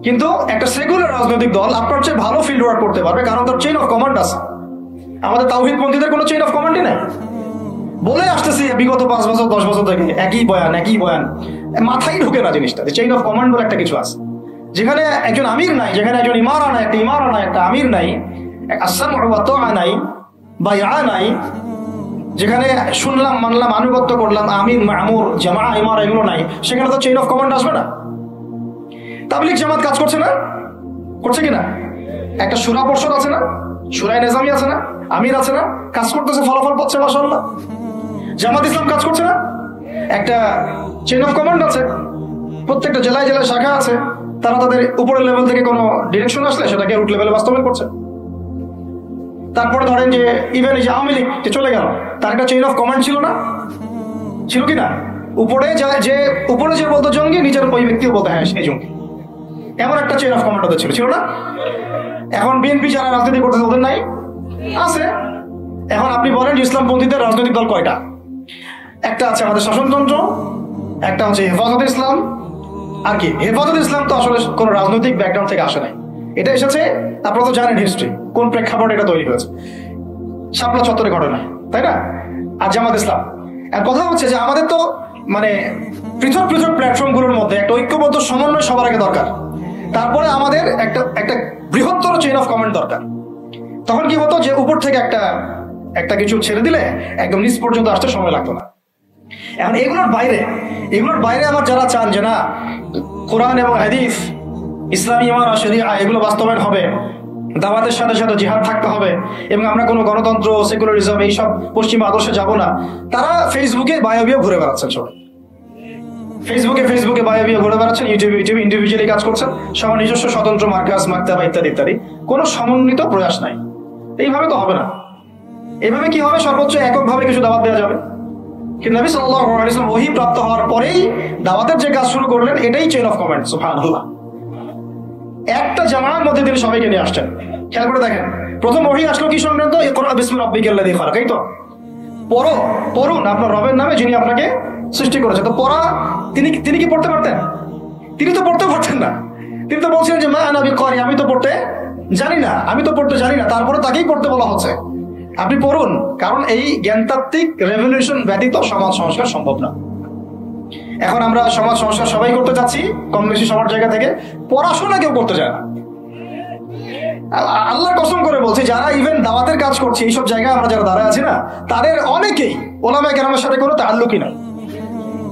কিন্তু একটা সেকুলার রাজনৈতিক দল আপনার চেয়ে ভালো ফিল্ড ওয়ার্ক করতে পারবে, কারণ তার চেইন অফ কমান্ড আছে। আমাদের তাওহীদপন্থীদের কোনো চেইন অফ কমান্ডই নাই। বলে আসতেছি বিগত 5 বছর 10 বছর থেকে একই বয়ান, মাথায় ঢুকে না জিনিসটা, যে চেইন অফ কমান্ড বলে একটা কিছু আছে, যেখানে একজন আমির নাই, যেখানে একজন ইমারা নাই, একটা আমির নাই, আসসামউ ওয়া তাআ নাই, বায়আ নাই, যেখানে শুনলাম মানলাম আনুগত্য করলাম, আমির মামুর জামা ইমারা এগুলো নাই, সেখানে তো চেইন অফ কমান্ড আসবে না। তাবলীগ জামাত কাজ করছে না? করছে কিনা? একটা শুরা পর্ষদ আছে না, শুরায়ে নিজামি আছে না, আমির আছে না, কাজ করতেছে, ফলাফল পাচ্ছে মাশাআল্লাহ। জামাত ইসলাম কাজ করছে না? একটা চেইন অফ কমান্ড আছে, প্রত্যেকটা জেলায় জেলায় শাখা আছে, তারা তাদের উপরের লেভেল থেকে কোনো ডিরেকশন আসলে সেটাকে রুট লেভেলে বাস্তবায়ন করছে। তারপরে ধরেন যে ইভেন এই যে আওয়ামী লীগ যে চলে গেল, তার একটা চেইন অফ কমান্ড ছিল না? ছিল কি না? উপরে যে বলতো জঙ্গি, নিজের ওই ব্যক্তিও বলতো হ্যাঁ সেই জঙ্গি, এমন একটা চেইন অফ কমান্ড ওদের ছিল না? এখন বিএনপি যারা রাজনীতি করতেছে ওদের নাই? আছে। এখন আপনি বলেন ইসলামপন্থীদের রাজনৈতিক দল কয়টা? একটা আছে আমাদের শাসনতন্ত্র, একটা হচ্ছে হেফাজত ইসলাম। আর কি হেফাজত ইসলাম তো আসলে কোনো রাজনৈতিক ব্যাকগ্রাউন্ড থেকে আসে নাই, এটা এসেছে আপনারা তো জানেন হিস্ট্রি, কোন প্রেক্ষাপটে এটা তৈরি হয়েছে, শাপলা চত্বরে ঘটনা, তাই না? আর জামাত ইসলাম, আর কথা হচ্ছে যে আমাদের তো মানে পৃথক পৃথক প্ল্যাটফর্মগুলোর মধ্যে একটা ঐক্যবদ্ধ সমন্বয় সবার আগে দরকার। তারপরে আমাদের একটা বৃহত্তর চেইন অফ কমেন্ট দরকার। তখন কি হতো যে উপর থেকে একটা কিছু ছেড়ে দিলে একদম নিচ পর্যন্ত আসতে সময় লাগতো না। এখন এগুলোর বাইরে আবার যারা চান যে না কোরআন এবং হাদিস, ইসলামী ইমান আর শরিয়া এগুলো বাস্তবায়ন হবে, দাওয়াতের সাথে সাথে জিহাদ থাকতে হবে, এবং আমরা কোনো গণতন্ত্র, সেকুলারিজম এইসব পশ্চিমা আদর্শে যাব না, তারা ফেসবুকে বায়োবিও ঘুরে বেড়াচ্ছেন। সবাই ফেসবুকে বায়োবিও ঘুরে বেড়াচ্ছেন, ইউটিউবে ইন্ডিভিজুয়ালি কাজ করছেন, সবার নিজস্ব স্বতন্ত্র মার্কাস, মাকতাবা ইত্যাদি। কোনো সমন্বিত প্রয়াস নাই। এইভাবে তো হবে না। এইভাবে কি হবে? সর্বোচ্চ এককভাবে কিছু দাওয়াত দেওয়া যাবে। কিন্তু নবী সাল্লাল্লাহু আলাইহি ওয়াসাল্লাম ওহী প্রাপ্ত হওয়ার পরেই দাওয়াতের যে কাজ শুরু করলেন, এটাই চেইন অফ কমান্ড। সুবহানাল্লাহ। একটা জামাতের মধ্যে তিনি সবাইকে নিয়ে আসছেন। খেয়াল করে দেখেন, প্রথম ওহী আসলো কি সংক্রান্ত? ইকরা বিসমি রাব্বিকাল্লাযী খালাক। এই তো পড়ুন আপনার রবের নামে যিনি আপনাকে সৃষ্টি করেছে। তো পড়া তিনি কি পড়তে পারতেন? তিনি তো পড়তেও পারতেন না। তিনি তো বলছিলেন যে মা আনা বিকারি, আমি তো পড়তে জানি না। তারপরে তাকেই পড়তে বলা হচ্ছে, আপনি পড়ুন। কারণ এই জ্ঞানতাত্ত্বিক রেভলিউশন ব্যতীত সমাজ সংস্কার সম্ভব না। এখন আমরা সমাজ সংস্কার সবাই করতে যাচ্ছি, কম বেশি সবার জায়গা থেকে। পড়াশোনা কেউ করতে চায় না। আল্লাহর কসম করে বলছি, যারা ইভেন দাওয়াতের কাজ করছে এইসব জায়গায় আমরা যারা দাঁড়ায় আছি না, তাদের অনেকেই ওলামায়ে কেরামের সাথে কোনো তাআল্লুকই নাই,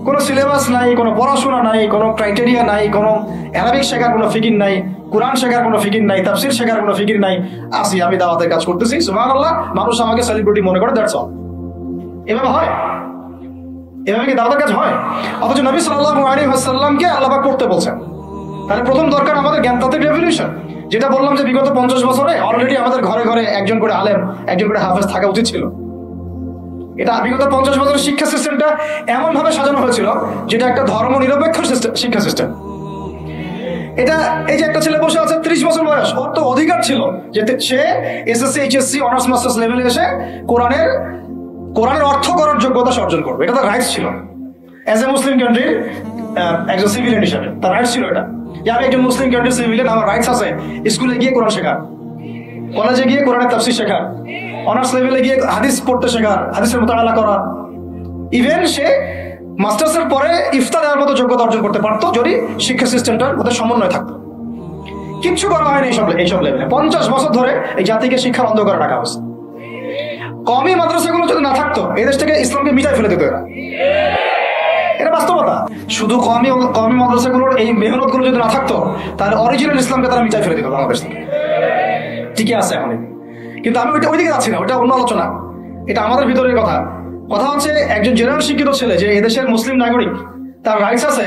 কোনো সিলেবাস নাই, কোনো পড়াশোনা নাই, কোনো ক্রাইটেরিয়া নাই, কোনো অ্যারাবিক শেখার কোনো ফিকির নাই, কোরআন শেখার কোনো ফিকির নাই, তাফসির শেখার কোনো ফিকির নাই। আমি দাওয়াতের কাজ করতেছি, সুবহানাল্লাহ, মানুষ আমাকে সেলিব্রিটি মনে করে, দ্যাটস অল। এভাবে হয়? এভাবে কি দাওয়াতের কাজ হয়? অথচ নবী সাল্লাল্লাহু আলাইহি ওয়াসাল্লামকে আল্লাহ পাক পড়তে বলছেন। তাহলে প্রথম দরকার আমাদের জ্ঞানতাত্ত্বিক রেভলিউশন। যেটা বললাম যে বিগত 50 বছরে অলরেডি আমাদের ঘরে ঘরে একজন করে আলেম, একজন করে হাফেজ থাকা উচিত ছিল। এটা বিগত 50 বছরের শিক্ষা সিস্টেমটা এমন ভাবে সাজানো হয়েছিল যেটা একটা ধর্ম নিরপেক্ষ শিক্ষা সিস্টেম। এটা এই যে একটা ছেলে বসে আছে 30 বছর বয়স, ওর তো অধিকার ছিল যে সে এসএসসি, এইচএসসি, অনার্স মাস্টার্স লেভেলে এসে কোরআনের অর্থ করার যোগ্যতা অর্জন করবে। এটা তার রাইটস ছিল অ্যাজ এ মুসলিম কান্ট্রির একজন সিভিলিয়ান হিসাবে। তার রাইটস ছিল এটা যে আমি একজন মুসলিম কান্ট্রির সিভিলিয়ান, আমার রাইটস আছে স্কুলে গিয়ে কোরআন শেখা, কলেজে গিয়ে কোরআনের তাফসীর শেখা, অনার্স লেভেলে গিয়ে হাদিস পড়তে শেখা, হাদিসের মুতাআলা করা। ইভেন সে মাস্টার্সের পরে ইফতা দেওয়ার মতো যোগ্যতা অর্জন করতে পারতো যদি শিক্ষা সিস্টেমটার মধ্যে সমন্বয় থাকতো। কিচ্ছু করা হয়নি এইসব লেভেলে। 50 বছর ধরে এই জাতিকে শিক্ষার অন্ধকারে রাখা হয়েছে। কওমি মাদ্রাসাগুলো যদি না থাকতো, এই দেশ থেকে ইসলামকে মিটাই ফেলে দিত এরা। এটা বাস্তবতা। শুধু কওমি মাদ্রাসাগুলোর এই মেহনত গুলো যদি না থাকতো, তাহলে অরিজিনাল ইসলামকে তারা মিটাই ফেলে দিত বাংলাদেশ থেকে। ঠিকই আছে এখন, কিন্তু আমি ওইদিকে যাচ্ছি না, ওইটা অন্য আলোচনা। এটা আমাদের ভিতরের কথা হচ্ছে একজন জেনারেল শিক্ষিত ছেলে যে এদেশের মুসলিম নাগরিক, তার রাইটস আছে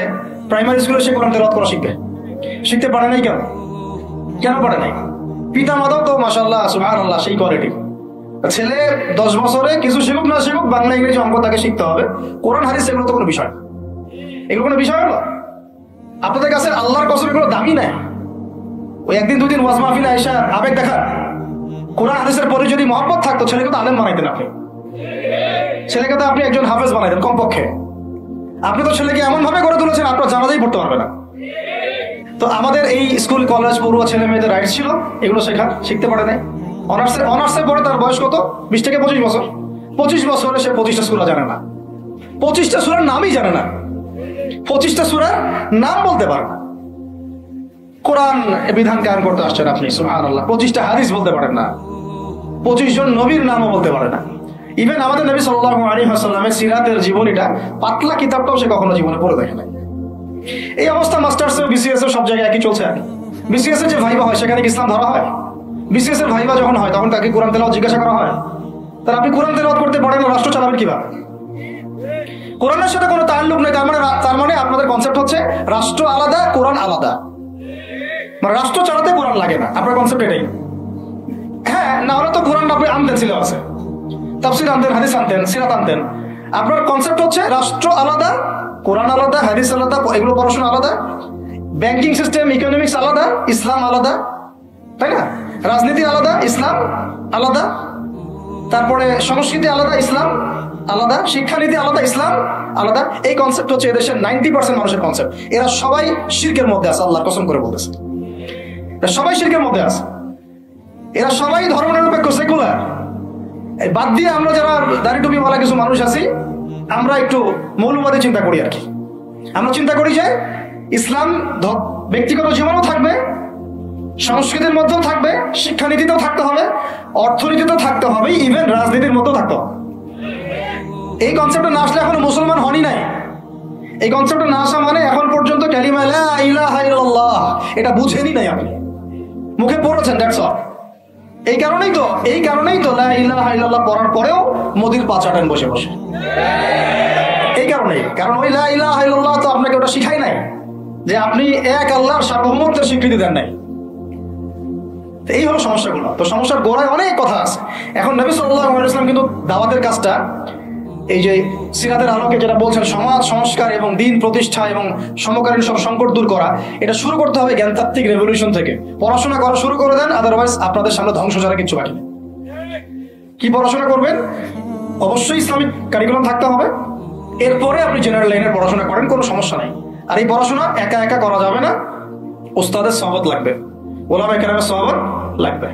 প্রাইমারি স্কুলে সে কোরআন তেলাওয়াত করা শিখতে পারে নাই। কেন পারে নাই? পিতা মাতাও তো মাশাআল্লাহ সুবহানাল্লাহ সেই কোয়ালিটি। ছেলে 10 বছরে কিছু শিখুক না শিখুক, বাংলা ইংরেজি অঙ্ক তাকে শিখতে হবে। কোরআন হাদিস এগুলো তো কোনো বিষয় না। এগুলো কোনো বিষয় হলো? আপনাদের কাছে আল্লাহর কসম এগুলো দামি নাই। ওই একদিন দুদিন ওয়াজ মাহফিলে আয়েশা আবেগ দেখা, কোরআন হাদিসের পরে যদি মহব্বত থাকতো, ছেলেকে তো আলেম বানাইতেন আপনি, ছেলেকে তো আপনি একজন হাফেজ বানাইতেন কমপক্ষে। আপনি তো ছেলেকে এমন ভাবে গড়ে তুলেছেন আপনার জানাজাই পড়তে পারবে না। তো আমাদের এই স্কুল কলেজ পড়ুয়া ছেলে মেয়েদের রাইটস ছিল এগুলো শিখতে পারে নাই। অনার্সের পরে তার বয়স কত? 20 থেকে 25 বছর। 25 বছরে সে 25টা সূরা জানে না, 25টা সূরার নামই জানে না, 25টা সূরার নাম বলতে পারে না। কোরআন বিধান কায়েম করতে আসছেন আপনি, সুবহানাল্লাহ। 25টা হাদিস বলতে পারেন না, 25 জন নবীর নামও বলতে পারে না। ইভেন আমাদের নবী সাল্লাল্লাহু আলাইহি ওয়াসাল্লামের সিরাতের জীবনীটা, পাতলা কিতাবটাও সে কখনো জীবনে পড়ে দেখে নাই। এই অবস্থা মাস্টার্স ও বিসিএস এর সব জায়গায় একই চলছে। বিসিএস এর যে ভাইবা হয় সেখানে কি ইসলাম ধরা হয়? বিসিএস এর ভাইবা যখন হয় তখন তাকে কোরআন তেলাওয়াত জিজ্ঞাসা করা হয়? তাহলে আপনি কোরআন তেলাওয়াত করতে পারেন না, রাষ্ট্র চালাবেন কিভাবে? কোরআনের সাথে কোনো তাল্লুক নেই। তার মানে আপনাদের কনসেপ্ট হচ্ছে রাষ্ট্র আলাদা, কোরআন আলাদা। মানে রাষ্ট্র চালাতে কোরআন লাগে না, আপনার কনসেপ্ট এটাই। হ্যাঁ, না হলে তো কোরআন আপনি আনতেন, ছিল আছে তাফসীর আনতেন, হাদিস আনতেন, সিরাত আনতেন। আপনার কনসেপ্ট হচ্ছে রাষ্ট্র আলাদা, কোরআন আলাদা, হাদিস আলাদা, এগুলো পড়াশোনা আলাদা, ব্যাংকিং সিস্টেম, ইকোনমিক্স আলাদা, ইসলাম আলাদা, তাই না? রাজনীতি আলাদা, ইসলাম আলাদা, তারপরে সংস্কৃতি আলাদা, ইসলাম আলাদা, শিক্ষানীতি আলাদা, ইসলাম আলাদা। এই কনসেপ্ট হচ্ছে এদেশের 90% মানুষের কনসেপ্ট। এরা সবাই শিরকের মধ্যে আছে, আল্লাহর কসম করে বলতেছে, এরা সবাই শিরকের মধ্যে আছে। এরা সবাই ধর্মনিরপেক্ষ, সেকুলার। বাদ দিয়ে আমরা যারা দাড়ি টুপিওয়ালা কিছু মানুষ আছি, আমরা একটু মৌলবাদী চিন্তা করি আর কি। আমরা চিন্তা করি যে ইসলাম ব্যক্তিগত জীবনেও থাকবে, সংস্কৃতির মধ্যেও থাকবে, শিক্ষানীতিতেও থাকতে হবে, অর্থনীতিতেও থাকতে হবে, ইভেন রাজনীতির মধ্যেও থাকতে হবে। এই কনসেপ্টটা না আসলে এখনো মুসলমান হনই নাই। এই কনসেপ্টটা না আসা মানে এখন পর্যন্ত কালিমা লা ইলাহা ইল্লাল্লাহ এটা বুঝেনি নাই, আপনি মুখে পড়েছেন, দ্যাটস অল। এই কারণেই তো লা ইলাহা ইল্লাল্লাহ পড়ার পরেও মোদির পা চাটেন বসে বসে। এই কারণেই, কারণ ওই লা ইলাহা ইল্লাল্লাহ তো আপনাকে ওটা শিখাই নাই, যে আপনি এক আল্লাহর সার্বভৌমত্বের স্বীকৃতি দেন নাই। এই হলো সমস্যাগুলো। তো সমস্যার গোড়ায় অনেক কথা আছে। এখন নবী সাল্লাল্লাহু আলাইহি ওয়াসাল্লাম কিন্তু দাওয়াতের কাজটা, এই যে সিরাতের আলোকে যেটা বলছেন সমাজ সংস্কার এবং দিন প্রতিষ্ঠা এবং সমকালীন সব সংকট দূর করা, এটা শুরু করতে হবে জ্ঞানতাত্ত্বিক রেভলিউশন থেকে। পড়াশোনা করা শুরু করে দেন, আদারওয়াইজ আপনাদের সামনে ধ্বংস ছাড়া কিছু বাকি নেই। কি পড়াশোনা করবেন? অবশ্যই ইসলামিক কারিকুলাম থাকতে হবে। এরপরে আপনি জেনারেল লাইনের পড়াশোনা করেন, কোনো সমস্যা নাই। আর এই পড়াশোনা একা একা করা যাবে না, ওস্তাদের সহবত লাগবে, ওলামায়ে কেরামের সহবত লাগবে।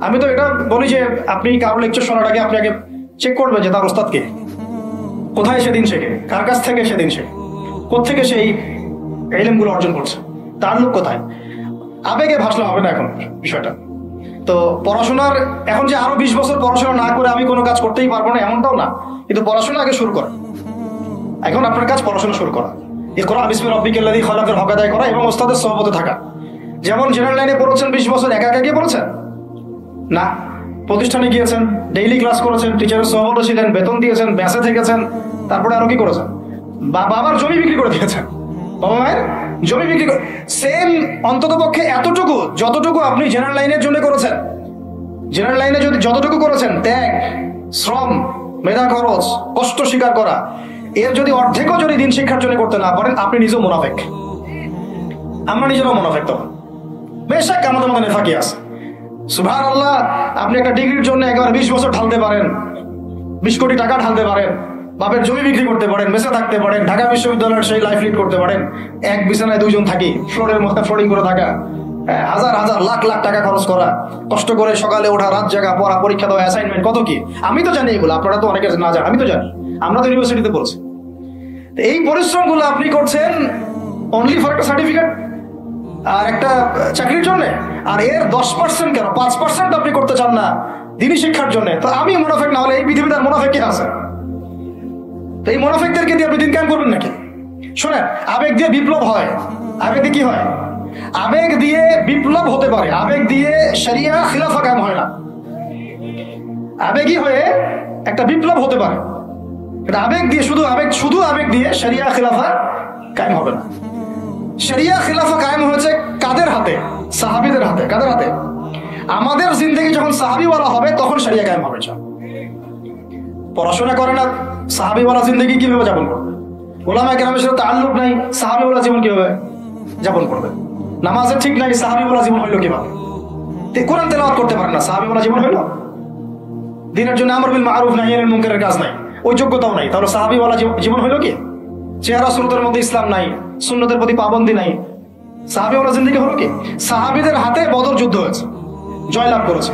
আমি তো এটা বলি যে আপনি কারো লেকচার শোনার আগে আপনি আগে চেক করবেন যে তার ওস্তাদ কে, কোথায় সেদিন শেখে, কার কাছ থেকে সেদিন শেখে, কোত্থেকে সেই ইলমগুলো অর্জন করছে, তার লোক কোথায়। আবেগে ভাসলে হবে না এখন বিষয়টা। তো পড়াশোনার এখন যে আরো 20 বছর পড়াশোনা না করে আমি কোনো কাজ করতেই পারবো না এমনটাও না, কিন্তু পড়াশোনা আগে শুরু করা। এখন আপনার কাজ পড়াশোনা শুরু করা, ইকরা বিসমি রাব্বিকাল্লাযী খালাকের হক আদায় করা এবং ওস্তাদের সহবতে থাকা। যেমন জেনারেল লাইনে পড়েছেন 20 বছর, একা একা গিয়ে পড়েছেন না, প্রতিষ্ঠানে গিয়েছেন, ডেইলি ক্লাস করেছেন, টিচারের সহবতে ছিলেন, বেতন দিয়েছেন, ব্যাসে থেকেছেন, তারপরে আরো কি করেছেন? বাবার জমি বিক্রি করে দিয়েছেন, বাবা মায়ের জমি বিক্রি করে। সেম অন্তত পক্ষে এতটুকু যতটুকু আপনি জেনারেল লাইনের জন্য করেছেন, জেনারেল লাইনে যদি যতটুকু করেছেন, ত্যাগ, শ্রম, মেধা খরচ, কষ্ট স্বীকার করা, এর যদি অর্ধেকও যদি দিন শিক্ষার জন্য করতে না পারেন, আপনি নিজেও মুনাফিক। আমরা নিজেরাও মুনাফিক। তখন বেশক আমাদের মধ্যে নেফাকি আছে। সুবহানাল্লাহ, আপনি একটা ডিগ্রির জন্য একেবারে 20 বছর ঢালতে পারেন, 20 কোটি টাকা ঢালতে পারেন, বাপের জমি বিক্রি করতে পারেন, বেঁচে থাকতে পারেন, ঢাকা বিশ্ববিদ্যালয়ের সেই লাইফ লিড করতে পারেন, এক বিছানায় 2 জন থাকি, ফ্লোরের মধ্যে ফ্লোরিং করে থাকা, হাজার হাজার লাখ লাখ টাকা খরচ করা, কষ্ট করে সকালে ওঠা, রাত জাগা, পড়া, পরীক্ষা দেওয়া, অ্যাসাইনমেন্ট, কত কি। আমি তো জানি এগুলো, আপনারা তো অনেকে না জানেন, আমি তো জানি, আমরা তো ইউনিভার্সিটিতে পড়ছি। এই পরিশ্রমগুলো আপনি করছেন অনলি ফর একটা সার্টিফিকেট আর একটা চাকরির জন্য, আর এর 10% কেন 5% আপনি করতে চান না দিনী শিক্ষার জন্য। তো আমি মুনাফিক না হলে এই পৃথিবীতে আর মুনাফিক কে আছে? তো এই মুনাফিকদেরকে দিয়ে আপনি দিন কায়েম করবেন নাকি? শোনেন, আবেগ দিয়ে বিপ্লব হয়। আবেগ দিয়ে কি হয়? আবেগ দিয়ে বিপ্লব হতে পারে, আবেগ দিয়ে শরিয়া খিলাফা কায়েম হয় না। আবেগই হয়ে একটা বিপ্লব হতে পারে, এটা আবেগ দিয়ে শুধু আবেগ দিয়ে শরিয়া খিলাফা কায়েম হবে না। শরিয়া খিলাফা কায়েম হয়েছে কাদের হাতে? সাহাবীদের হাতে। কাদের হাতে? আমাদের জিন্দেগি যখন সাহাবীওয়ালা হবে তখন শরিয়া কায়েম হবে। পড়াশোনা করে না, সাহাবীওয়ালা জিন্দেগি কিভাবে যাপন করবে? ওলামায়ে কেরামের সাথে তাআল্লুক নাই, সাহাবীওয়ালা জীবন কিভাবে যাপন করবে? নামাজের ঠিক নাই, সাহাবীওয়ালা জীবন হইল কিভাবে? কোরআন তেলাওয়াত করতে পারে না, সাহাবীওয়ালা জীবন হইল? দিনের জন্য আমর বিল মারুফ নাহি আনিল মুনকারের কাজ নাই, ওই যোগ্যতাও নাই, তাহলে সাহাবীওয়ালা জীবন হইল কি? চেহারা সুরতের মধ্যে ইসলাম নাই, সুন্নতের প্রতি পাবন্দি নাই, সাহাবীওয়ালা জিন্দেগি হলো কি? সাহাবীদের হাতে বদর যুদ্ধ হয়েছে, জয়লাভ করেছে।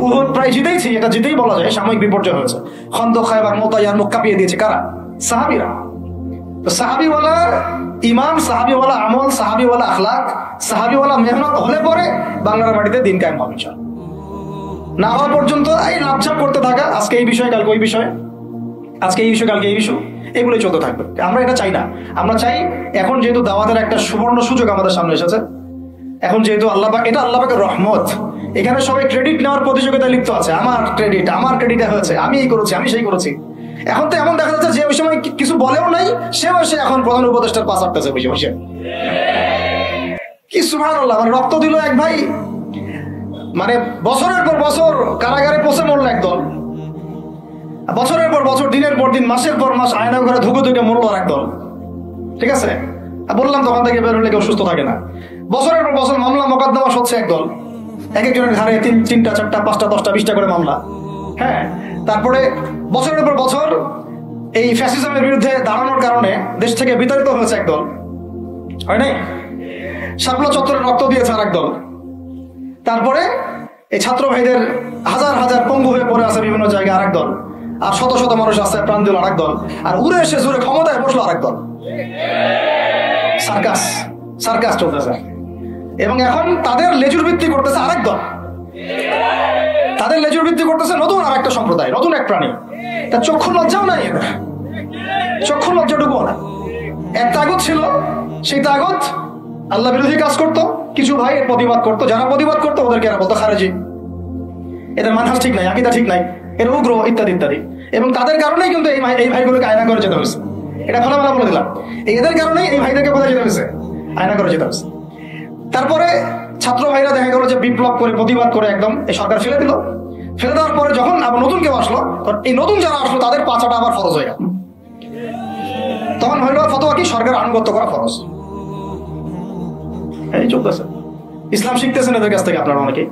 উহুদ প্রায় জিতেইছি, এটা জিতেই বলা যায়, সাময়িক বিপর্যয় হয়েছে। খন্দক, খায়বার, মুতা, ইয়ারমুক কাঁপিয়ে দিয়েছে কারা? সাহাবীরা। তো সাহাবীওয়ালা ঈমান, সাহাবীওয়ালা আমল, সাহাবীওয়ালা আখলাক, সাহাবীওয়ালা মেহনত হলে পরে বাংলার মাটিতে দিন কায়েম হবে। না হওয়া পর্যন্ত এই লাভঝাপ করতে থাকা, আজকে এই বিষয়, কালকে ওই বিষয়, আজকে এই ইস্যু, কালকে এই ইস্যু, এগুলোই চলতে থাকবে। আমরা এটা চাই না। আমরা চাই এখন যেহেতু দাওয়াতের একটা সুবর্ণ সুযোগ আমাদের সামনে এসেছে, এখন যেহেতু আল্লাহ পাক, এটা আল্লাহ পাকের রহমত, এখানে সবাই ক্রেডিট নেওয়ার প্রতিযোগিতায় লিপ্ত আছে। আমার ক্রেডিট হয়েছে, আমি এই করেছি, আমি সেই করেছি। এখন তো এমন দেখা যাচ্ছে যে ওই সময় কিছু বলেও নাই, সে এখন প্রধান উপদেষ্টার পাশ আটতেছে বসে বসে। কি সুবহানাল্লাহ, মানে রক্ত দিল এক ভাই, মানে বছরের পর বছর কারাগারে পচে মরল একদল, বছরের পর বছর, দিনের পর দিন, মাসের পর মাস আয়না ঘরে ধুকে ধুকে মরল আর একদল। ঠিক আছে, বললাম তখন থেকে বেরোলে কেউ সুস্থ থাকে না। বছরের পর বছর মামলা মোকদ্দমা হচ্ছে একদল, এক একজনের ঘাড়ে 3টা 4টা 5টা 10টা 20টা করে মামলা। হ্যাঁ, তারপরে বছরের পর বছর এই ফ্যাসিজমের বিরুদ্ধে দাঁড়ানোর কারণে দেশ থেকে বিতাড়িত হয়েছে একদল, হয় নাই? শাপলা চত্বরে রক্ত দিয়েছে আর একদল। তারপরে এই ছাত্র ভাইদের হাজার হাজার পঙ্গু হয়ে পড়ে আছে বিভিন্ন জায়গায় আর একদল। আর শত শত মানুষ রাস্তায় প্রাণ দিল আরেক দল, আর উড়ে এসে জোরে ক্ষমতায় বসলো আরেক দল। সার্কাস সার্কাস চলতেছে। এবং এখন তাদের লেজুর ভিত্তি করতেছে আরেক দল, তাদের লেজুর ভিত্তি করতেছে নতুন আর একটা সম্প্রদায়, নতুন এক প্রাণী। তার চক্ষু লজ্জাও নাই, এদের চক্ষু লজ্জাটুকুও না। এক তাগুত ছিল, সেই তাগুত আল্লাহ বিরোধী কাজ করতো, কিছু ভাই এর প্রতিবাদ করতো, যারা প্রতিবাদ করতো ওদেরকে এরা বলতো খারেজি, এদের মানহাজ ঠিক নাই, আকীদা ঠিক নাই, এর উগ্র ইত্যাদি ইত্যাদি। এবং তাদের কারণেই কিন্তু এই ভাইগুলোকে আয়না করে যেতে হয়েছে। এটা খোলামেলা বলে দিলাম, এদের কারণেই এই ভাইদেরকে কোথায় যেতে হয়েছে, আয়না করে যেতে হয়েছে। তারপরে ছাত্র ভাইরা দেখা গেল যে বিপ্লব করে প্রতিবাদ করে একদম এই সরকার ফেলে দিল। ফেলে দেওয়ার পরে যখন আবার নতুন কেউ আসলো, এই নতুন যারা আসলো তাদের পাচাটা আবার ফরজ হয়ে গেল। তখন হইল ফতোয়া কি, সরকার আনুগত্য করা ফরজ। এই চলতেছে। ইসলাম শিখতেছেন এদের কাছ থেকে আপনারা অনেকেই।